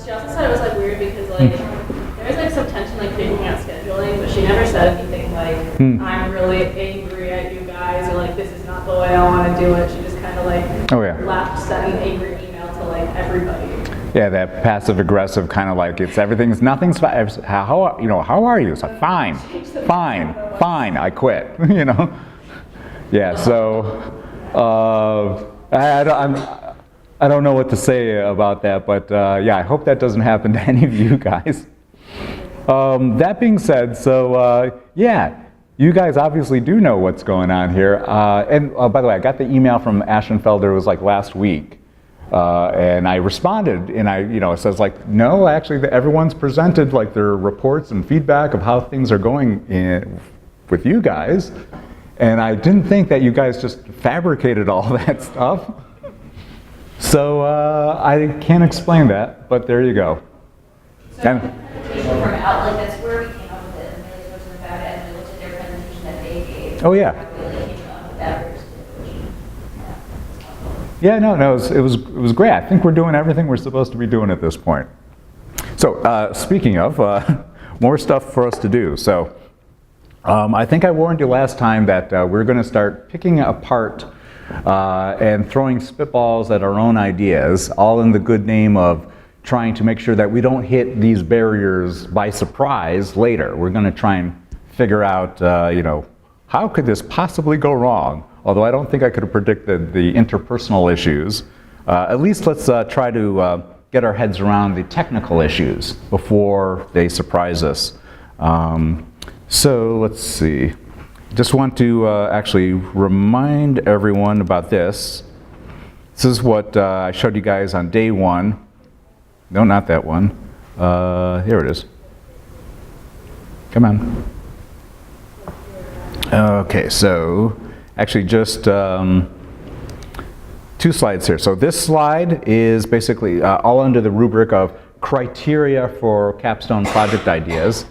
She also said it was like weird because like there was like some tension like picking out scheduling, but she never said anything like I'm really angry at you guys or like this is not the way I want to do it. She just kind of like Oh, yeah. sent an angry email to like everybody. Yeah, that passive aggressive kind of like it's everything's nothing's fine. How you know, how are you? It's like fine, fine. I quit. You know. Yeah. So I don't know what to say about that, but yeah, I hope that doesn't happen to any of you guys. That being said, so yeah, you guys obviously do know what's going on here. And by the way, I got the email from Ashenfelder, it was like last week. And I responded, and it says like, no, actually, everyone's presented like their reports and feedback of how things are going with you guys. And I didn't think that you guys just fabricated all that stuff. So I can't explain that, but there you go. So presentation from Outlook, that's where we came up with it, and really spoke to them about it, and we looked at their presentation that they gave. Oh, yeah. How we really came up with that versus Yeah, no, it was great. I think we're doing everything we're supposed to be doing at this point. So speaking of, more stuff for us to do. So I think I warned you last time that we're going to start picking apart and throwing spitballs at our own ideas, all in the good name of trying to make sure that we don't hit these barriers by surprise later. We're going to try and figure out, how could this possibly go wrong? Although I don't think I could have predicted the interpersonal issues. At least let's try to get our heads around the technical issues before they surprise us. So let's see. Just want to actually remind everyone about this. This is what I showed you guys on day one. No, not that one. Here it is. Come on. Okay, so actually just 2 slides here. So this slide is basically all under the rubric of criteria for capstone project ideas.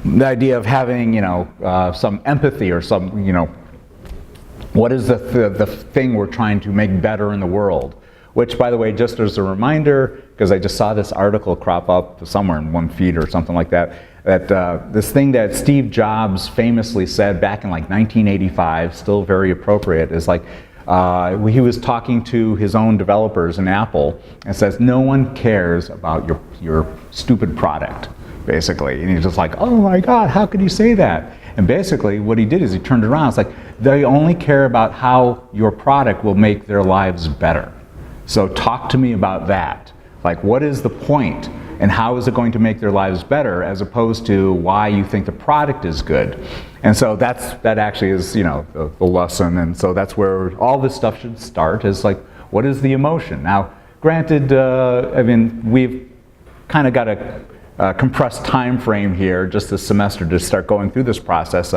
The idea of having, some empathy or some, what is the thing we're trying to make better in the world? Which, by the way, just as a reminder, because I just saw this article crop up somewhere in one feed or something like that, that this thing that Steve Jobs famously said back in like 1985, still very appropriate, is like, he was talking to his own developers in Apple and says, no one cares about your stupid product, basically. And he's just like, oh my God, how could you say that? And basically what he did is he turned it around. It's like, they only care about how your product will make their lives better. So talk to me about that. Like, what is the point and how is it going to make their lives better, as opposed to why you think the product is good? And so that actually is, the lesson. And so that's where all this stuff should start, is like, what is the emotion? Now, granted, we've kind of got a compressed time frame here, just this semester, to start going through this process.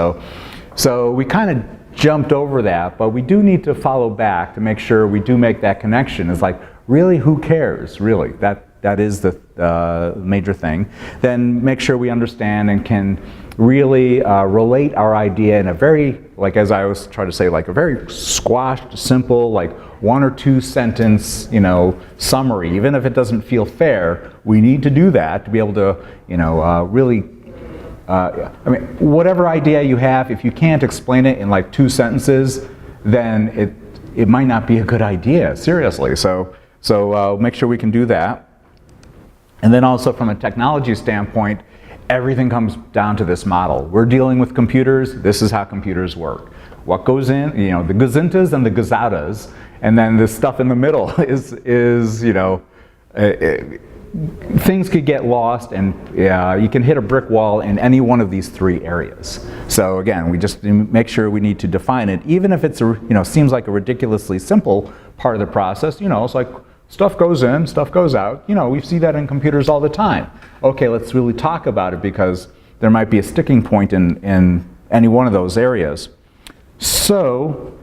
So we kind of jumped over that, but we do need to follow back to make sure we do make that connection. It's like, really, who cares? Really, that is the major thing. Then make sure we understand and can really relate our idea in a very, like as I always try to say, like a very squashed, simple, like 1 or 2 sentence, summary. Even if it doesn't feel fair, we need to do that to be able to, really. Whatever idea you have, if you can't explain it in like 2 sentences, then it might not be a good idea. Seriously. So make sure we can do that. And then also from a technology standpoint, everything comes down to this model. We're dealing with computers. This is how computers work. What goes in, the gazintas and the gazadas, and then the stuff in the middle is things could get lost, and you can hit a brick wall in any one of these three areas. So again, we just make sure we need to define it, even if it's seems like a ridiculously simple part of the process. It's like stuff goes in, stuff goes out. We see that in computers all the time. Okay, let's really talk about it because there might be a sticking point in any one of those areas. So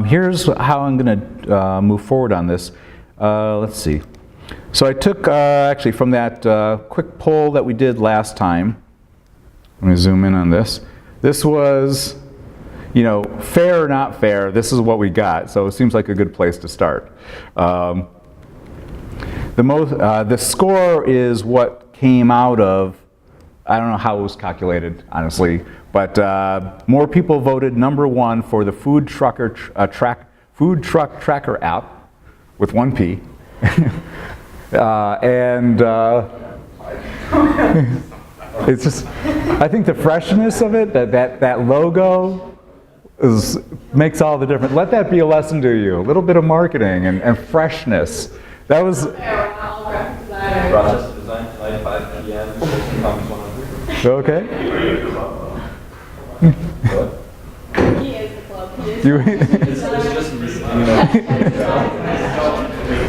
here's how I'm going to move forward on this. Let's see. So I took actually from that quick poll that we did last time. Let me zoom in on this. This was, fair or not fair. This is what we got. So it seems like a good place to start. The score is what came out of. I don't know how it was calculated, honestly, but more people voted number one for the food truck tracker app with 1 P. It's just, I think the freshness of it, that logo makes all the difference. Let that be a lesson to you. A little bit of marketing and freshness. That was. Process of design tonight, 5 p.m. Comes 100. Okay. He is the club.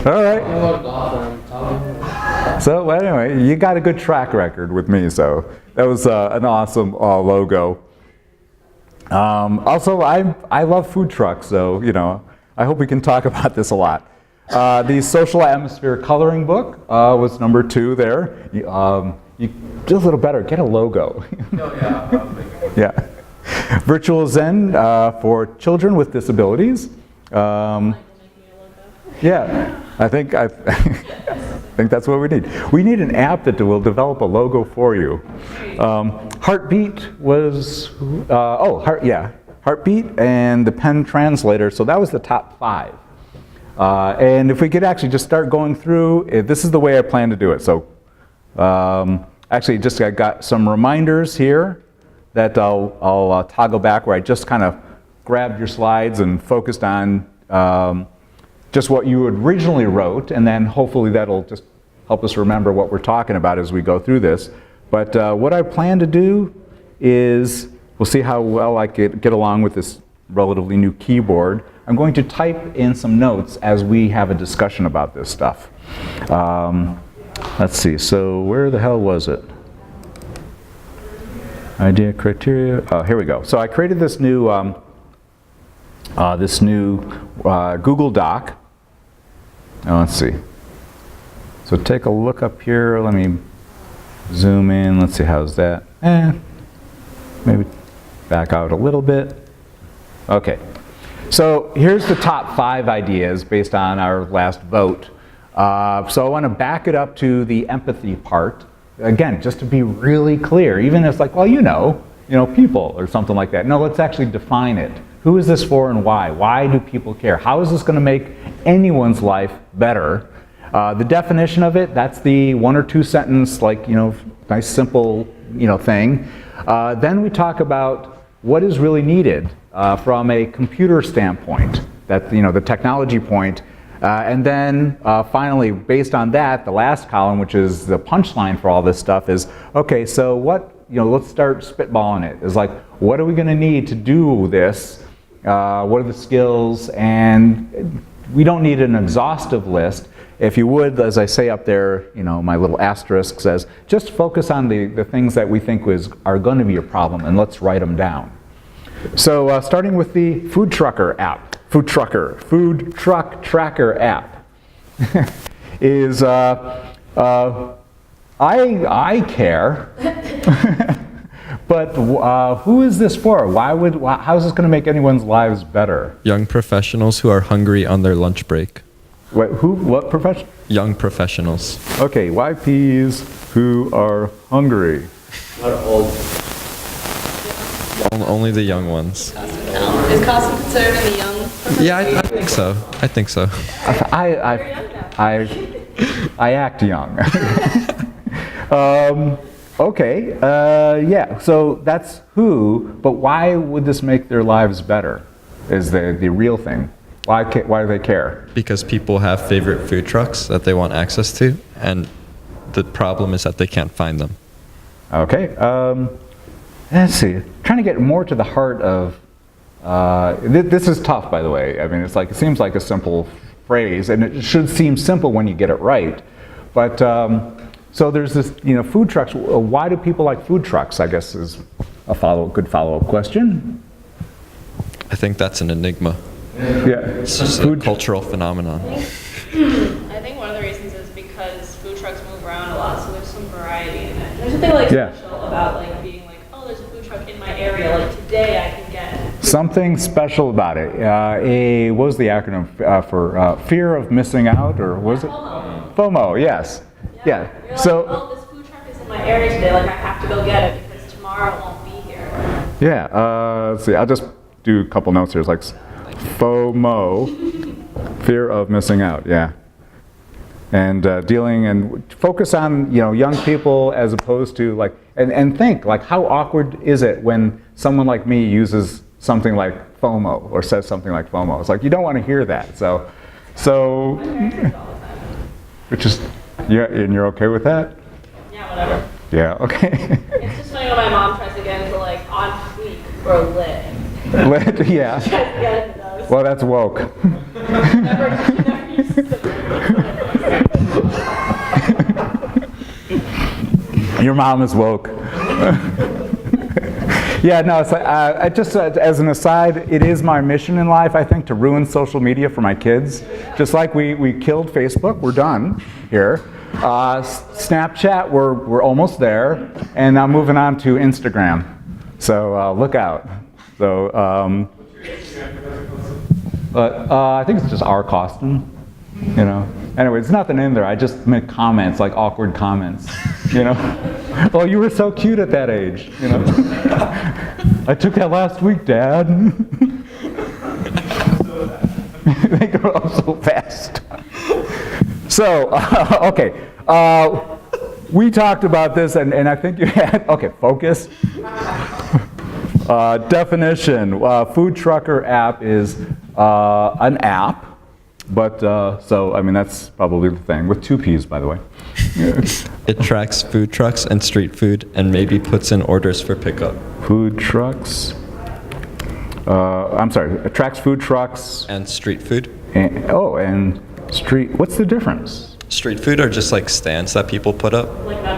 All right. So anyway, you got a good track record with me, so that was an awesome logo. Also, I love food trucks, so I hope we can talk about this a lot. The Social Atmosphere Coloring Book was number 2 there. You do a little better. Get a logo. Yeah. Virtual Zen for children with disabilities. Yeah, I think that's what we need. We need an app that will develop a logo for you. Heartbeat was Heartbeat and the Pen Translator. So that was the top 5. And if we could actually just start going through, this is the way I plan to do it. So actually, I got some reminders here that I'll toggle back where I just kind of grabbed your slides and focused on just what you originally wrote, and then hopefully that'll just help us remember what we're talking about as we go through this. But what I plan to do is, we'll see how well I get along with this relatively new keyboard. I'm going to type in some notes as we have a discussion about this stuff. Let's see, so where the hell was it? Idea, criteria, here we go. So I created this new Google Doc. Now let's see. So take a look up here. Let me zoom in. Let's see, how's that? Maybe back out a little bit. Okay. So here's the top 5 ideas based on our last vote. So I want to back it up to the empathy part. Again, just to be really clear, even if it's like, well, people or something like that. No, let's actually define it. Who is this for and why? Why do people care? How is this going to make anyone's life better? The definition of it, that's the 1 or 2 sentence, nice simple, thing. Then we talk about what is really needed from a computer standpoint, that the technology point. And then finally, based on that, the last column, which is the punchline for all this stuff, is okay. So what? Let's start spitballing it. Is like, what are we going to need to do this? What are the skills? And we don't need an exhaustive list. If you would, as I say up there, my little asterisk says, just focus on the things that we think are going to be a problem, and let's write them down. So starting with the food truck tracker app is I care, but who is this for? How is this going to make anyone's lives better? Young professionals who are hungry on their lunch break. Wait, what profession? Young professionals. Okay, YPs who are hungry. Not old. Only the young ones. Is costume considered in the young? Yeah, I think so. I think so. I act young. Okay, yeah, so that's who, but why would this make their lives better is the real thing. Why do they care? Because people have favorite food trucks that they want access to, and the problem is that they can't find them. Okay, let's see. Trying to get more to the heart of, this is tough, by the way. I mean, it's like, it seems like a simple phrase, and it should seem simple when you get it right. But, so there's this, food trucks. Why do people like food trucks, I guess, is a good follow-up question. I think that's an enigma. Yeah. It's just a cultural phenomenon. I think one of the reasons is because food trucks move around a lot, so there's some variety in it. There's something like Yeah. special about like being like, oh, there's a food truck in my area. Like today, I can get. Something special about it. What was the acronym for fear of missing out, or was it? FOMO. FOMO, yes. Yeah. You're So, like, oh, this food truck is in my area today. Like I have to go get it because tomorrow it won't be here. yeah, let's see, I'll just do a couple notes here. It's like FOMO, fear of missing out, yeah. And dealing and focus on, young people as opposed to like, and think, like, how awkward is it when someone like me uses something like FOMO or says something like FOMO? It's like, you don't want to hear that. So, which is, yeah, and you're okay with that? Yeah, whatever. Yeah, okay. It's just funny when my mom tries to get into like on fleek or lit. Yeah. Tries to get into those. Well, that's woke. Never used to. Your mom is woke. Yeah, no, it's like, I just as an aside, it is my mission in life, I think, to ruin social media for my kids. Just like we killed Facebook, we're done here. Snapchat, we're almost there, and now moving on to Instagram. So look out. So, I think it's just our costume, Anyway, it's nothing in there. I just make comments, like awkward comments, Oh, you were so cute at that age, I took that last week, Dad. They grow up so fast. So, okay. We talked about this, and I think you had, okay, focus. Definition, food trucker app is an app, but, so, I mean, that's probably the thing, with 2 Ps, by the way. It tracks food trucks and street food and maybe puts in orders for pickup. Food trucks, I'm sorry, it tracks food trucks, And street food. and street, what's the difference? Street food are just like stands that people put up.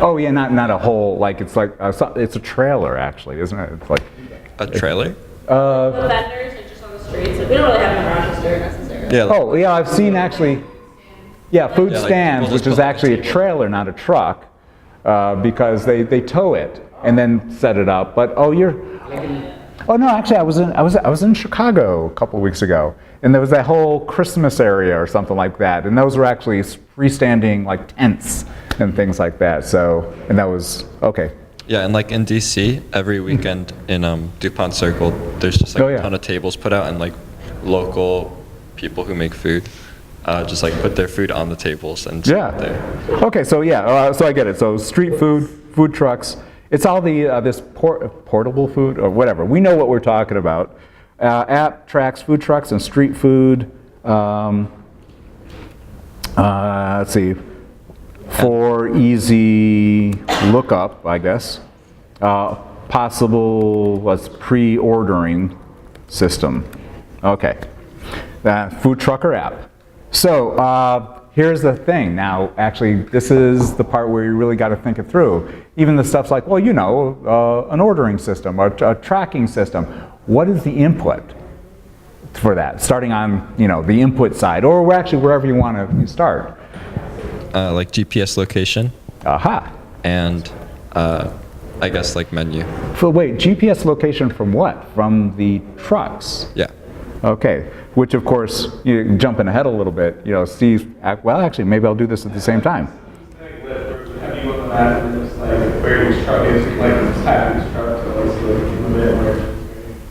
Oh, yeah, not a whole, like, it's like, it's a trailer, actually, isn't it? It's like, A trailer? The vendors are just on the streets. Like, we don't really have them in Rochester necessarily. Yeah. oh, yeah, I've seen actually, yeah, food Yeah, like stands, people which just is put on actually a the table. trailer, not a truck, because they tow it and then set it up. But oh, no, actually, I was in Chicago a couple weeks ago, and there was that whole Christmas area or something like that, and those were actually freestanding like tents and things like that. So, and that was okay. Yeah, and like in DC, every weekend in DuPont Circle, there's just like Oh, yeah. a ton of tables put out, and like local people who make food just like put their food on the tables and sit Yeah. there. Okay, so yeah, so I get it. So street food, food trucks, it's all the this portable food or whatever. We know what we're talking about. App tracks food trucks and street food. Let's see, for easy lookup, I guess. Possible pre-ordering system. Okay, food trucker app. So here's the thing. Now, actually, this is the part where you really got to think it through. Even the stuff's like, well, an ordering system or a tracking system. What is the input for that? Starting on, the input side, or actually wherever you want to start. Like GPS location Aha. and I guess like menu. So wait, GPS location from what? From the trucks. Yeah. Okay, which of course, jumping ahead a little bit, Steve, well, actually, maybe I'll do this at the same time. Have you looked on that and just like where each truck is, like this type of truck, so like see like a bit where.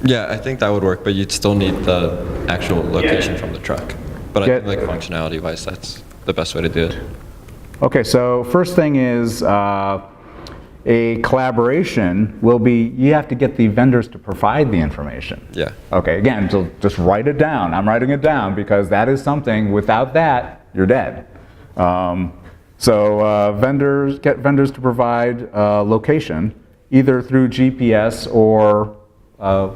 Yeah, I think that would work, but you'd still need the actual location from the truck. But I think like functionality wise, that's the best way to do it. Okay, so first thing is a collaboration will be, you have to get the vendors to provide the information. Yeah. Okay, again, so just write it down. I'm writing it down because that is something, without that, you're dead. Vendors, get vendors to provide location, either through GPS or, I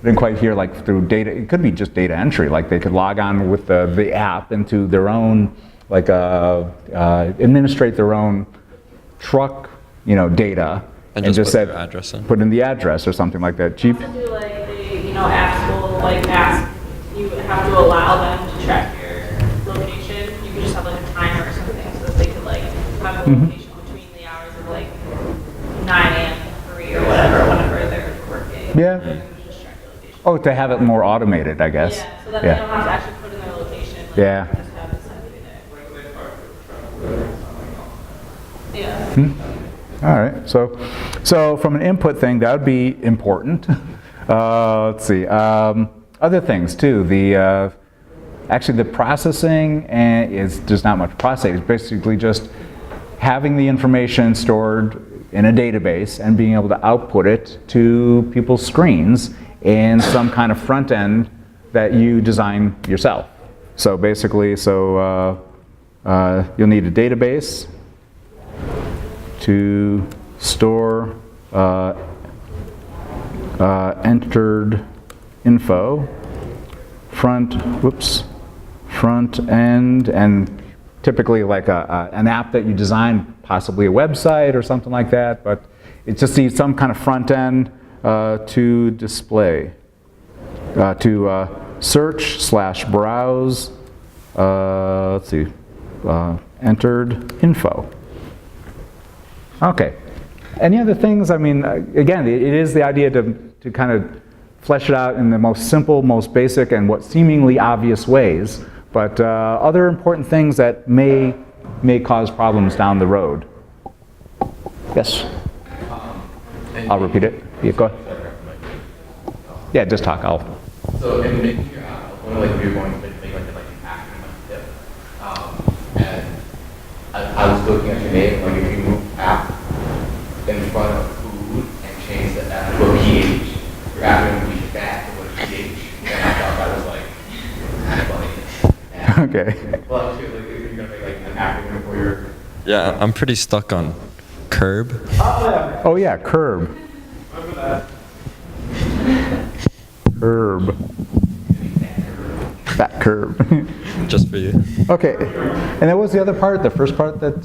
didn't quite hear, like through data, it could be just data entry, like they could log on with the app into their own, like administrate their own truck, data. And just put say, their address in. Put in the address or something like that. Do like the, apps will like ask, you have to allow them to track your location. You can just have like a timer or something so that they could like have a location between the hours of like 9 a.m. to 3 or whatever, whenever they're working. Yeah. You can just track your location. Oh, to have it more automated, I guess. Yeah, so that they don't have to actually put in their location. Like, Yeah. Just have it sent there. Yeah. All right, so from an input thing, that would be important. Let's see, other things too. Actually the processing is there's not much processing. It's basically just having the information stored in a database and being able to output it to people's screens in some kind of front end that you design yourself. So basically, you'll need a database to store entered info, front end, and typically like an app that you design, possibly a website or something like that, but it just needs some kind of front end to display, to search/browse, let's see, entered info. Okay. Any other things? I mean, again, it is the idea to kind of flesh it out in the most simple, most basic, and what seemingly obvious ways, but other important things that may cause problems down the road. Yes? I'll repeat it. Yeah, go ahead. Yeah, just talk. So in making your app, one of we were going to make an acronym tip, and I was looking at your name, like if you move app in front of food and change the app to a PH, your acronym would be back to a PH, and I thought that was funny. Okay. Well, actually, you're gonna make an acronym for your. Yeah, I'm pretty stuck on curb. Oh yeah, curb. Remember that? Curb. Fat curb. Just for you. Okay, and then what was the other part? The first part that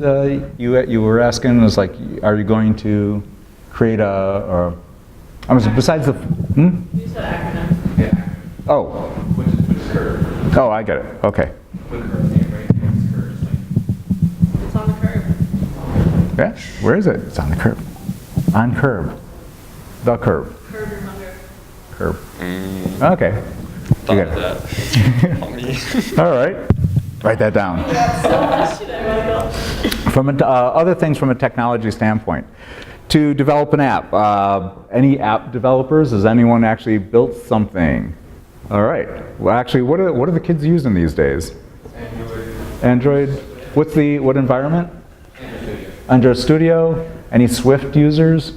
you were asking was like, are you going to create besides the? You said acronym. Yeah. Oh. Which is curve. Oh, I get it. Okay. What curve name, right? It's curve. It's on the curb. Yeah. Where is it? It's on the curb. On curb. The curb. Curb your hunger. Curb. Okay. Thought You of got that. On me. All right. Write that down. From other things from a technology standpoint, to develop an app. Any app developers? Has anyone actually built something? All right. Well, actually, what are the kids using these days? Android. What environment? Android Studio. Any Swift users?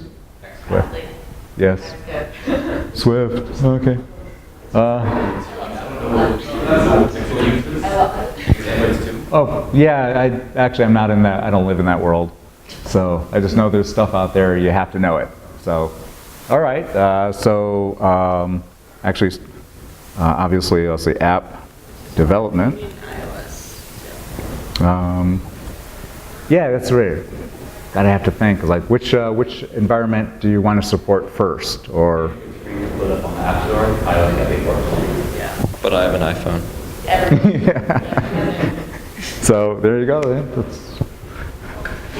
Swift. Yes. Swift. Okay. Oh yeah, I'm not in that. I don't live in that world, so I just know there's stuff out there. You have to know it. So, all right. Obviously, I'll say app development. Yeah, that's right. Gotta have to think like which environment do you want to support first, or? Put up on the App Store. I don't think that works. Yeah. But I have an iPhone. So there you go. Then.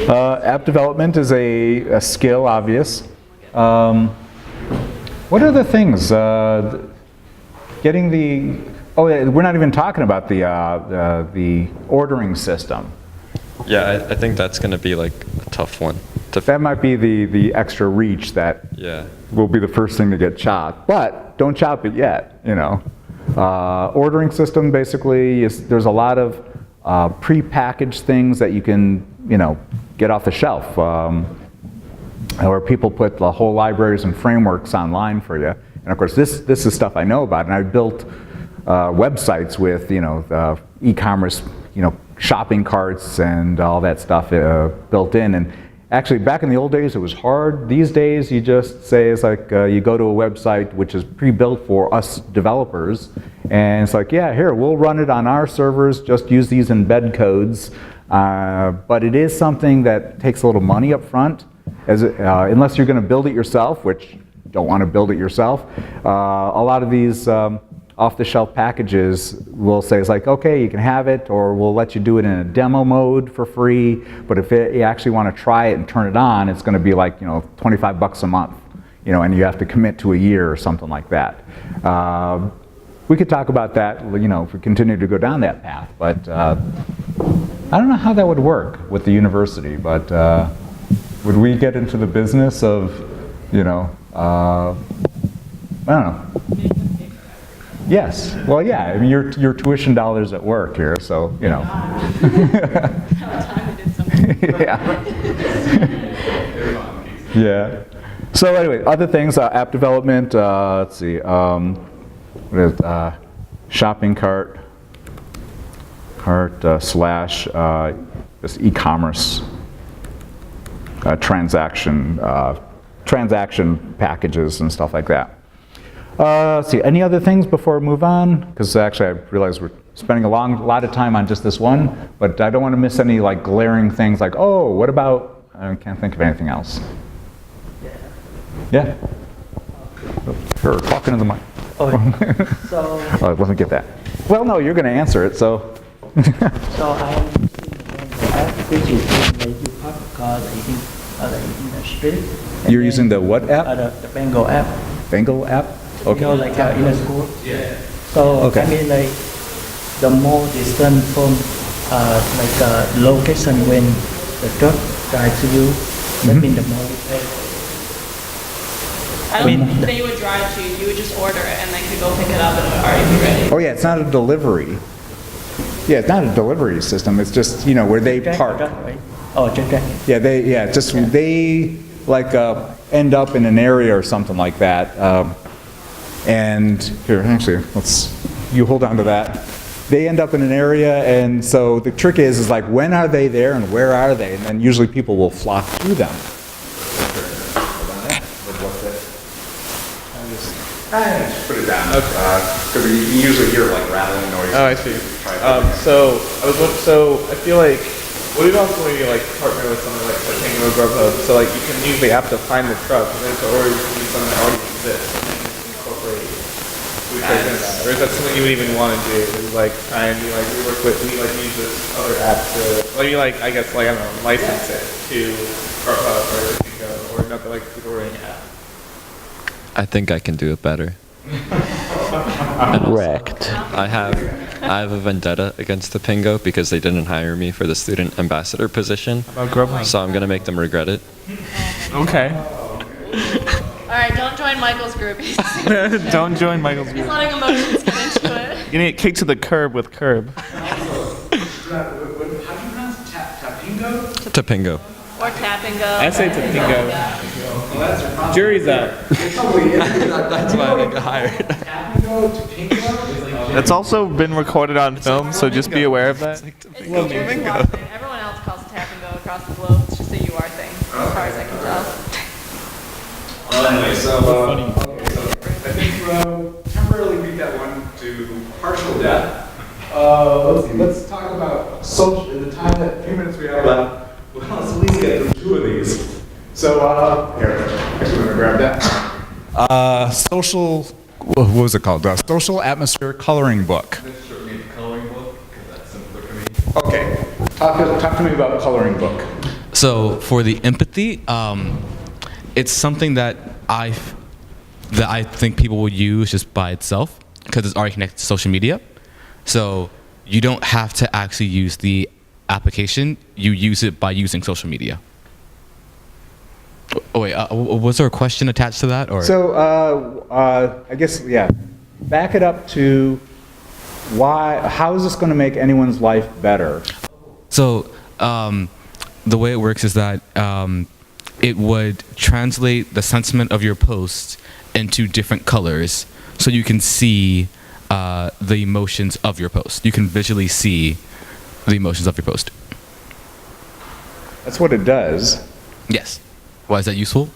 App development is a skill, obvious. What other things? Getting the we're not even talking about the ordering system. Yeah, I think that's going to be like a tough one. That might be the extra reach that Yeah. will be the first thing to get chopped. But don't chop it yet. Ordering system basically there's a lot of pre-packaged things that you can get off the shelf. Or people put the whole libraries and frameworks online for you. And of course, this is stuff I know about, and I built websites with e-commerce, shopping carts and all that stuff built in. And actually, back in the old days, it was hard. These days, you just say it's like you go to a website which is pre-built for us developers, and it's like, yeah, here, we'll run it on our servers. Just use these embed codes. But it is something that takes a little money up front, unless you're going to build it yourself, which you don't want to build it yourself. A lot of these off-the-shelf packages will say, it's like, okay, you can have it, or we'll let you do it in a demo mode for free, but if you actually want to try it and turn it on, it's going to be like, $25 a month, and you have to commit to a year or something like that. We could talk about that, if we continue to go down that path, but I don't know how that would work with the university, but would we get into the business of, I don't know. Yes. Well, yeah. I mean, your tuition dollars at work here, so Yeah. Yeah. So anyway, other things, app development. Let's see. What is shopping cart slash just e-commerce transaction packages and stuff like that. Let's see, any other things before we move on? Because actually I realize we're spending a lot of time on just this one, but I don't want to miss any glaring things like, oh, what about, I can't think of anything else. Yeah? Sure, talking to the mic. So, let me get that. Well, no, you're going to answer it, so. so I'm using the app which is in the UPub called in the street. You're using the what app? The Bengal app. Bengal app? Okay. In the school. Yeah. So okay. I mean, the more distant from location when the truck drives to you, that means the more you pay. I don't think they would drive to you. You would just order it, and they could go pick it up, and it would already be ready. Oh yeah, it's not a delivery. Yeah, it's not a delivery system. It's just where they park. Right? Oh, just Yeah, they end up in an area or something like that. And here, actually, you hold on to that. They end up in an area, and so the trick is when are they there and where are they? And then usually people will flock to them. Just put it down. Because you usually hear rattling noises. Oh, I see. So I feel like what we've also maybe partner with something like Tango or Grubhub, so you can use the app to find the truck, and then to already use something that already exists, and then incorporate food trucks into that. Or is that something you would even want to do? Is try and be we use this other app to I guess I don't know, license it to Grubhub or Tango or another food ordering app. I think I can do it better. Correct. I have a vendetta against the Pingo because they didn't hire me for the student ambassador position. About Grubhub? So I'm gonna make them regret it. Okay. All right, don't join Michael's group. He's Don't join Michael's group. letting emotions get into it. You need to get kicked to the curb with curb. How do you pronounce Tapingo? Tapingo. Or tap and go. I say Tapingo. Jury's out. That's why I didn't get hired. That's also been recorded on film, so just be aware of that. It's a UR thing. Everyone else calls it tap and go across the globe. It's just a UR thing, as far as I can tell. Anyway, so I think temporarily beat that one to partial death. Let's see. Let's talk about social. In the few minutes we have left, well, let's at least get through two of these. So here, actually, I'm gonna grab that. Social. What was it called? Social Atmosphere Coloring Book. This showed me the coloring book because that's simpler for me. Okay. Talk to me about coloring book. So for the empathy, it's something that I think people will use just by itself because it's already connected to social media. So you don't have to actually use the application. You use it by using social media. Oh wait, was there a question attached to that, or? So I guess back it up to how is this going to make anyone's life better? So the way it works is that it would translate the sentiment of your post into different colors, so you can see the emotions of your post. You can visually see the emotions of your post. That's what it does. Yes. Why is that useful?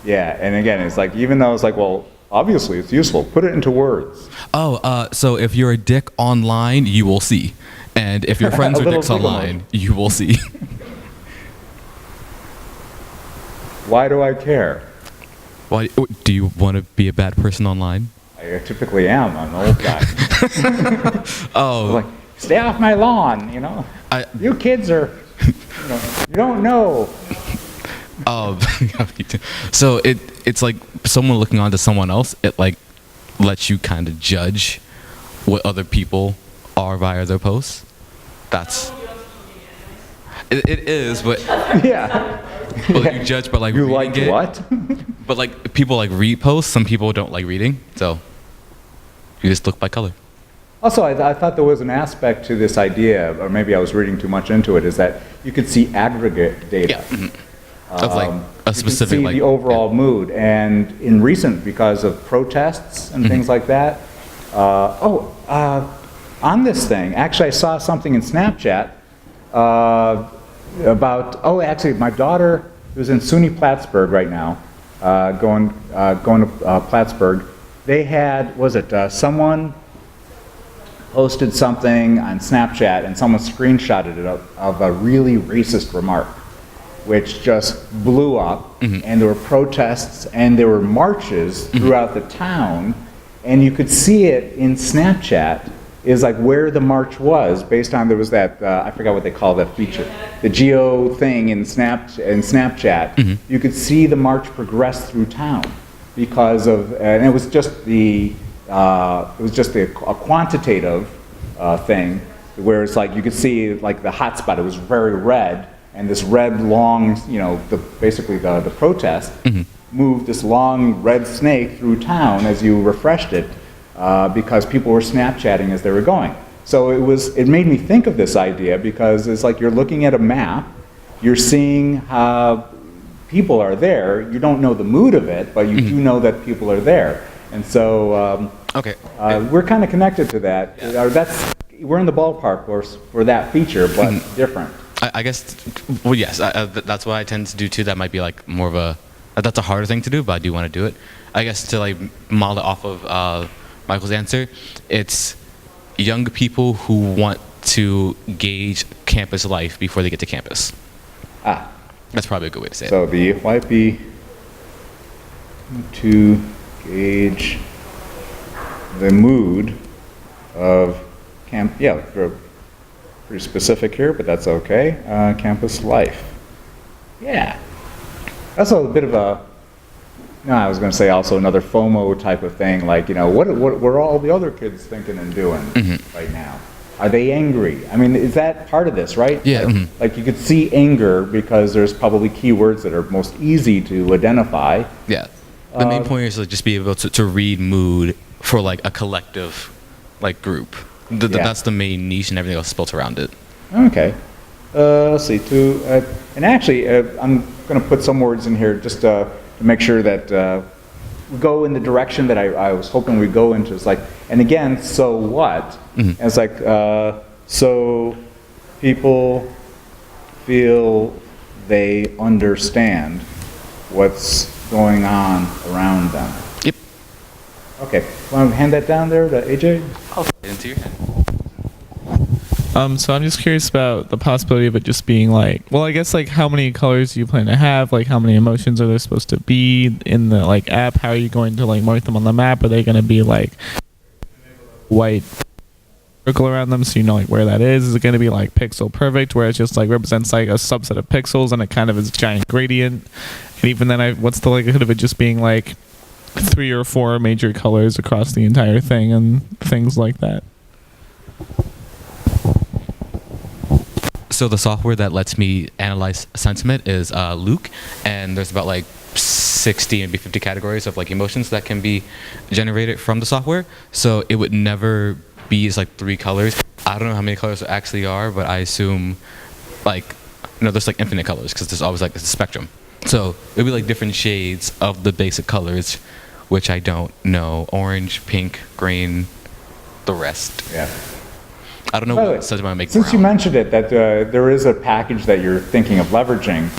Yeah, and again, it's like, even though it's like, well, obviously it's useful, put it into words. Oh, so if you're a dick online, you will see. And if your friends A are little dicks tickle online, you will see. Why do I care? Why do you want to be a bad person online? I typically am. I'm an old guy. Oh, Like, stay off my lawn, you know? You kids are, you know, you don't know. oh. So it's like someone looking onto someone else. It like lets you kind of judge what other people are via their posts. That's it is, but Yeah. well, you judge by like You reading like it. what? But like people like read posts. Some people don't like reading, so you just look by color. Also, I thought there was an aspect to this idea, or maybe I was reading too much into it, is that you could see aggregate data. Yeah. Of like a specific you can see like the overall mood. And in recent, because of protests and things like that, on this thing, actually I saw something in Snapchat about, actually my daughter, who's in SUNY Plattsburgh right now, going to Plattsburgh, they had, someone posted something on Snapchat and someone screenshotted it of a really racist remark, which just blew up, and there were protests and there were marches throughout the town, and you could see it in Snapchat, is like where the march was, based on, there was that, I forgot what they call that feature, the geo thing in Snapchat. You could see the march progress through town because of, and it was just a quantitative thing, where it's like you could see like the hot spot, it was very red, and this red long, you know, basically the protest moved this long red snake through town as you refreshed it, because people were Snapchatting as they were going. So it made me think of this idea, because it's like you're looking at a map, you're seeing how people are there, you don't know the mood of it, but you do know that people are there. And so Okay. we're kind of connected to that. We're in the ballpark for that feature, but different. I guess, well, yes, that's what I tend to do too. That might be like more of that's a harder thing to do, but I do want to do it. I guess to like model it off of Michael's answer, it's young people who want to gauge campus life before they get to campus. That's probably a good way to say it. So the YP to gauge the mood of camp. Yeah, we're pretty specific here, but that's okay. Campus life. Yeah, that's a bit of a. No, I was going to say also another FOMO type of thing. Like, you know, what are all the other kids thinking and doing right now? Are they angry? I mean, is that part of this, right? Yeah. Like you could see anger because there's probably keywords that are most easy to identify. Yeah. The main point is to just be able to read mood for like a collective like group. That's the main niche, and everything else is built around it. Okay. Let's see. And actually, I'm going to put some words in here just to make sure that we go in the direction that I was hoping we'd go into. It's like, and again, so what? And it's like, so people feel they understand what's going on around them. Yep. Okay. Want to hand that down there to AJ? I'll put it into your hand. So I'm just curious about the possibility of it just being like, well, I guess like how many colors do you plan to have? Like how many emotions are there supposed to be in the like app? How are you going to like mark them on the map? Are they going to be like white circle around them so you know like where that is? Is it going to be like pixel perfect where it just like represents like a subset of pixels and it kind of is a giant gradient? And even then, what's the likelihood of it just being like 3 or 4 major colors across the entire thing and things like that? So the software that lets me analyze sentiment is Luke, and there's about like 60, maybe 50 categories of like emotions that can be generated from the software. So it would never be like 3 colors. I don't know how many colors there actually are, but I assume like there's like infinite colors because there's always like a spectrum. So it'll be like different shades of the basic colors, which I don't know: orange, pink, green, the rest. Yeah. I don't know By the way, what it says when I make since brown. you mentioned it, that there is a package that you're thinking of leveraging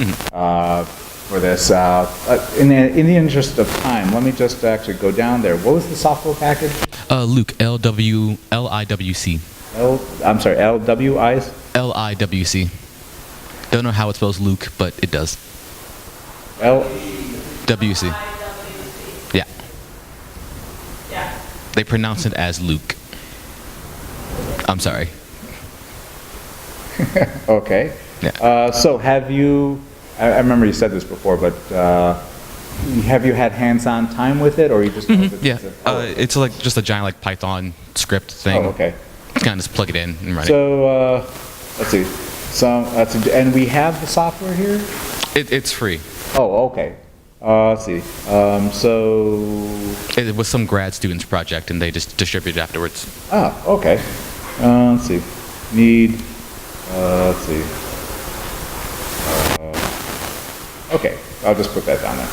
for this. In the interest of time, let me just actually go down there. What was the software package? Luke, L-I-W-C. I'm sorry, LWI? L-I-W-C. Don't know how it spells Luke, but it does. L. W-C. Yeah. Yeah. They pronounce it as Luke. I'm sorry. Okay. Yeah. So have you? I remember you said this before, but have you had hands-on time with it, or you just? Know that Yeah. it's It's like just a giant like Python script thing. Oh, okay. Kind of just plug it in and run it. So let's see. And we have the software here. It's free. Oh, okay. Let's see. It was some grad student's project, and they just distributed it afterwards. Okay. Let's see. Let's see. Okay, I'll just put that down there.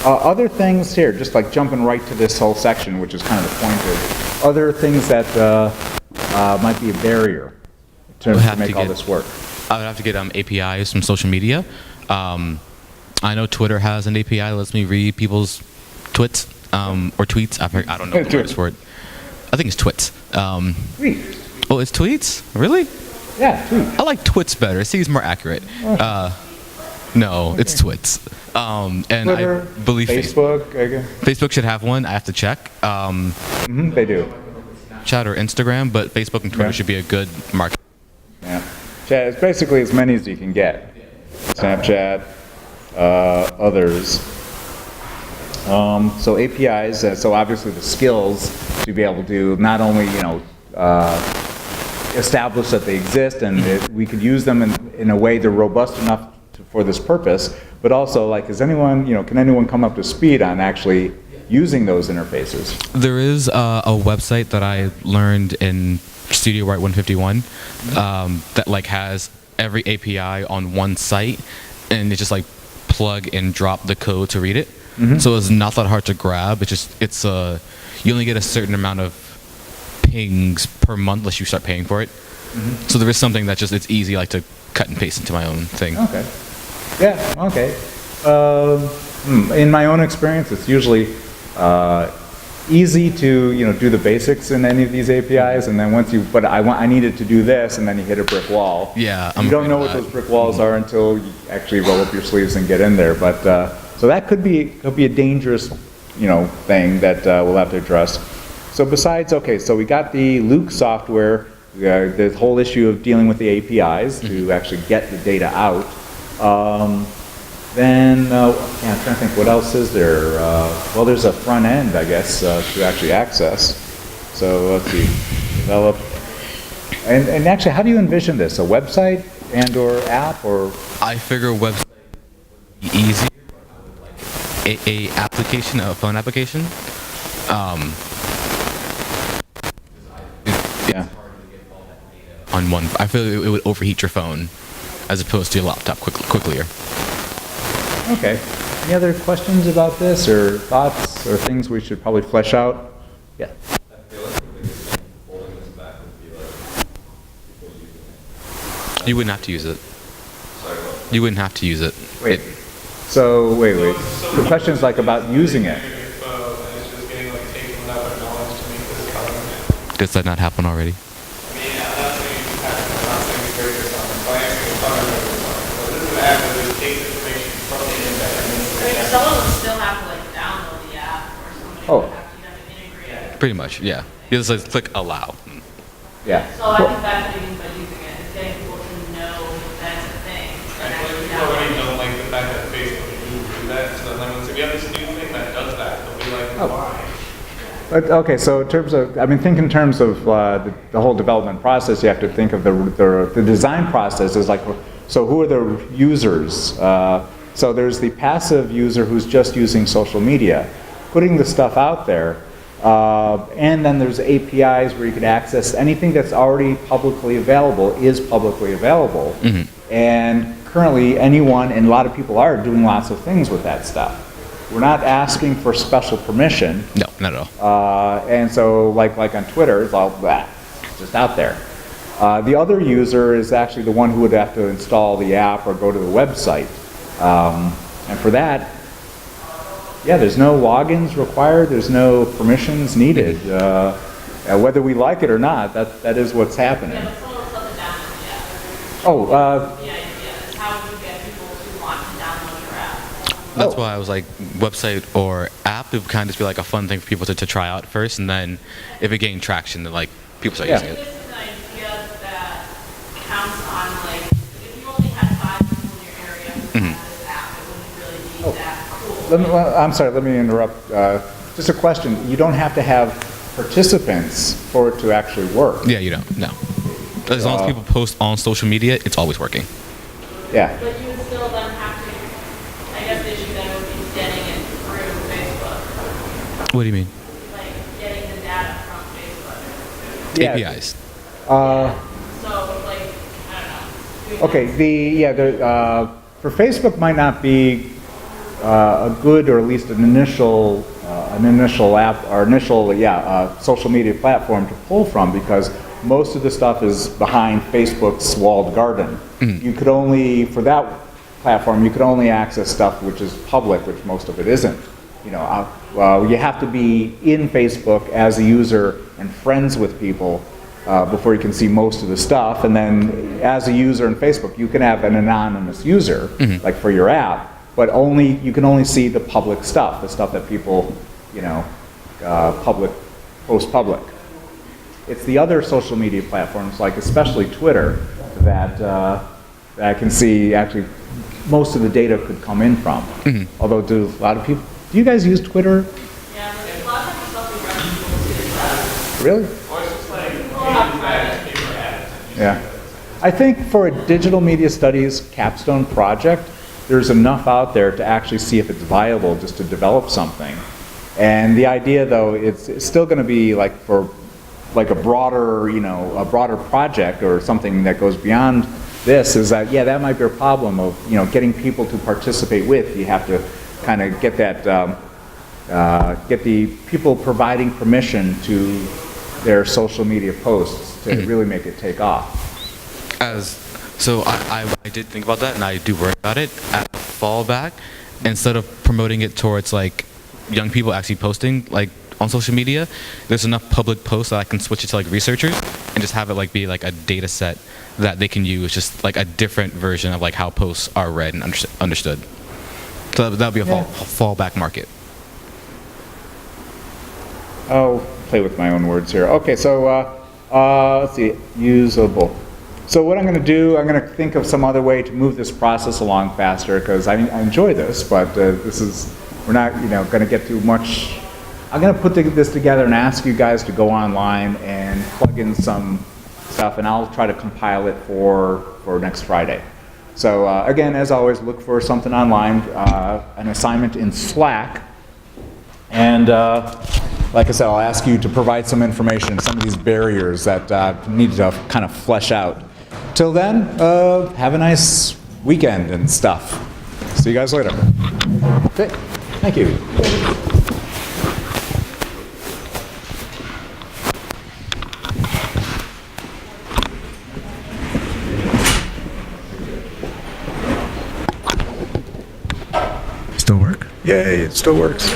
Other things here, just like jumping right to this whole section, which is kind of the point of other things that might be a barrier to make all this work. I would have to get APIs from social media. I know Twitter has an API that lets me read people's twits or tweets. I don't know the words for it. I think it's twits. Tweets. Oh, it's tweets? Really? Yeah, tweets. I like twits better. It seems more accurate. No, it's twits. And Twitter, I believe Facebook. Facebook should have one. I have to check. They do. Chat or Instagram, but Facebook and Twitter should be a good market. Yeah. Chat, it's basically as many as you can get. Snapchat, others. So APIs, so obviously the skills to be able to not only, establish that they exist and that we could use them in a way they're robust enough for this purpose, but also like, is anyone, can anyone come up to speed on actually using those interfaces? There is a website that I learned in Studio Write 151 that like has every API on one site, and it just like plug and drop the code to read it. So it's not that hard to grab. It's you only get a certain amount of pings per month unless you start paying for it. So there is something that it's easy like to cut and paste into my own thing. Okay. Yeah, okay. In my own experience, it's usually easy to do the basics in any of these APIs, and then but I needed to do this, and then you hit a brick wall. Yeah, you don't know what those brick walls are until you actually roll up your sleeves and get in there. But so that could be a dangerous thing that we'll have to address. So besides, so we got the Luke software, the whole issue of dealing with the APIs to actually get the data out. Then, I'm trying to think, what else is there? Well, there's a front end, I guess, to actually access. So let's see, develop. And actually, how do you envision this? A website and/or app, or? I figure website would be easier. A application, a phone application. Yeah. On one, I feel it would overheat your phone, as opposed to your laptop quicker. Okay. Any other questions about this, or thoughts, or things we should probably flesh out? Yeah. You wouldn't have to use it. You wouldn't have to use it. Wait. So wait. The question is like about using it. Does that not happen already? Someone would still have to download the app, or somebody would have to integrate it. Pretty much, yeah. You just click allow. Yeah. So I think that's what I mean by using it, is getting people to know that's a thing. I feel like people already don't like the fact that Facebook do that, so then when we have this new thing that does that, they'll be like, why? But, okay, so in terms of, think in terms of the whole development process, you have to think of the design process as like, so who are the users? So there's the passive user who's just using social media, putting the stuff out there, and then there's APIs where you can access anything that's already publicly available is publicly available. And currently anyone, and a lot of people are doing lots of things with that stuff. We're not asking for special permission. No, not at all. And so, like on Twitter, it's all that, it's just out there. The other user is actually the one who would have to install the app or go to the website. And for that, yeah, there's no logins required, there's no permissions needed. Whether we like it or not, that is what's happening. But someone will put the download the app. Oh, The idea is how would you get people to want to download your app? That's why I was like, website or app, it would kind of just be like a fun thing for people to try out first, and then if it gained traction, then like people start Yeah. using This it. is an idea that counts on like, if you only had 5 people in your area who had this app, it wouldn't really be that cool. I'm sorry, let me interrupt. Just a question. You don't have to have participants for it to actually work. Yeah, you don't. No. As long as people post on social media, it's always working. Yeah. But you would still then have to, I guess the issue then would be getting it through Facebook, What do you mean? like getting the data from Facebook. Yeah. APIs. So like, I don't know. Okay, for Facebook might not be a good, or at least an initial app, or social media platform to pull from, because most of the stuff is behind Facebook's walled garden. You could only, for that platform, you could only access stuff which is public, which most of it isn't. You know, you have to be in Facebook as a user and friends with people before you can see most of the stuff. And then as a user in Facebook, you can have an anonymous user, like for your app, but you can only see the public stuff, the stuff that people, post public. It's the other social media platforms, like especially Twitter, that I can see actually most of the data could come in from. Although do you guys use Twitter? Yeah, but there's a lot of times stuff we recommend people to. Really? Or it's just like, you can use that as paper ads. Yeah. I think for a digital media studies capstone project, there's enough out there to actually see if it's viable just to develop something. And the idea, though, it's still going to be like for like a broader project or something that goes beyond this, is that, yeah, that might be a problem of, getting people to participate with. You have to kind of get that, get the people providing permission to their social media posts to really make it take off. So I did think about that, and I do worry about it. As a fallback, instead of promoting it towards like young people actually posting like on social media, there's enough public posts that I can switch it to like researchers and just have it like be like a data set that they can use, just like a different version of like how posts are read and understood. So that would be a fallback market. I'll play with my own words here. Okay, so let's see, usable. So what I'm going to do, I'm going to think of some other way to move this process along faster, because I enjoy this, but we're not, going to get too much. I'm going to put this together and ask you guys to go online and plug in some stuff, and I'll try to compile it for next Friday. So again, as always, look for something online, an assignment in Slack, and like I said, I'll ask you to provide some information, some of these barriers that need to kind of flesh out. Till then, have a nice weekend and stuff. See you guys later. Okay, thank you. Still work? Yay, it still works.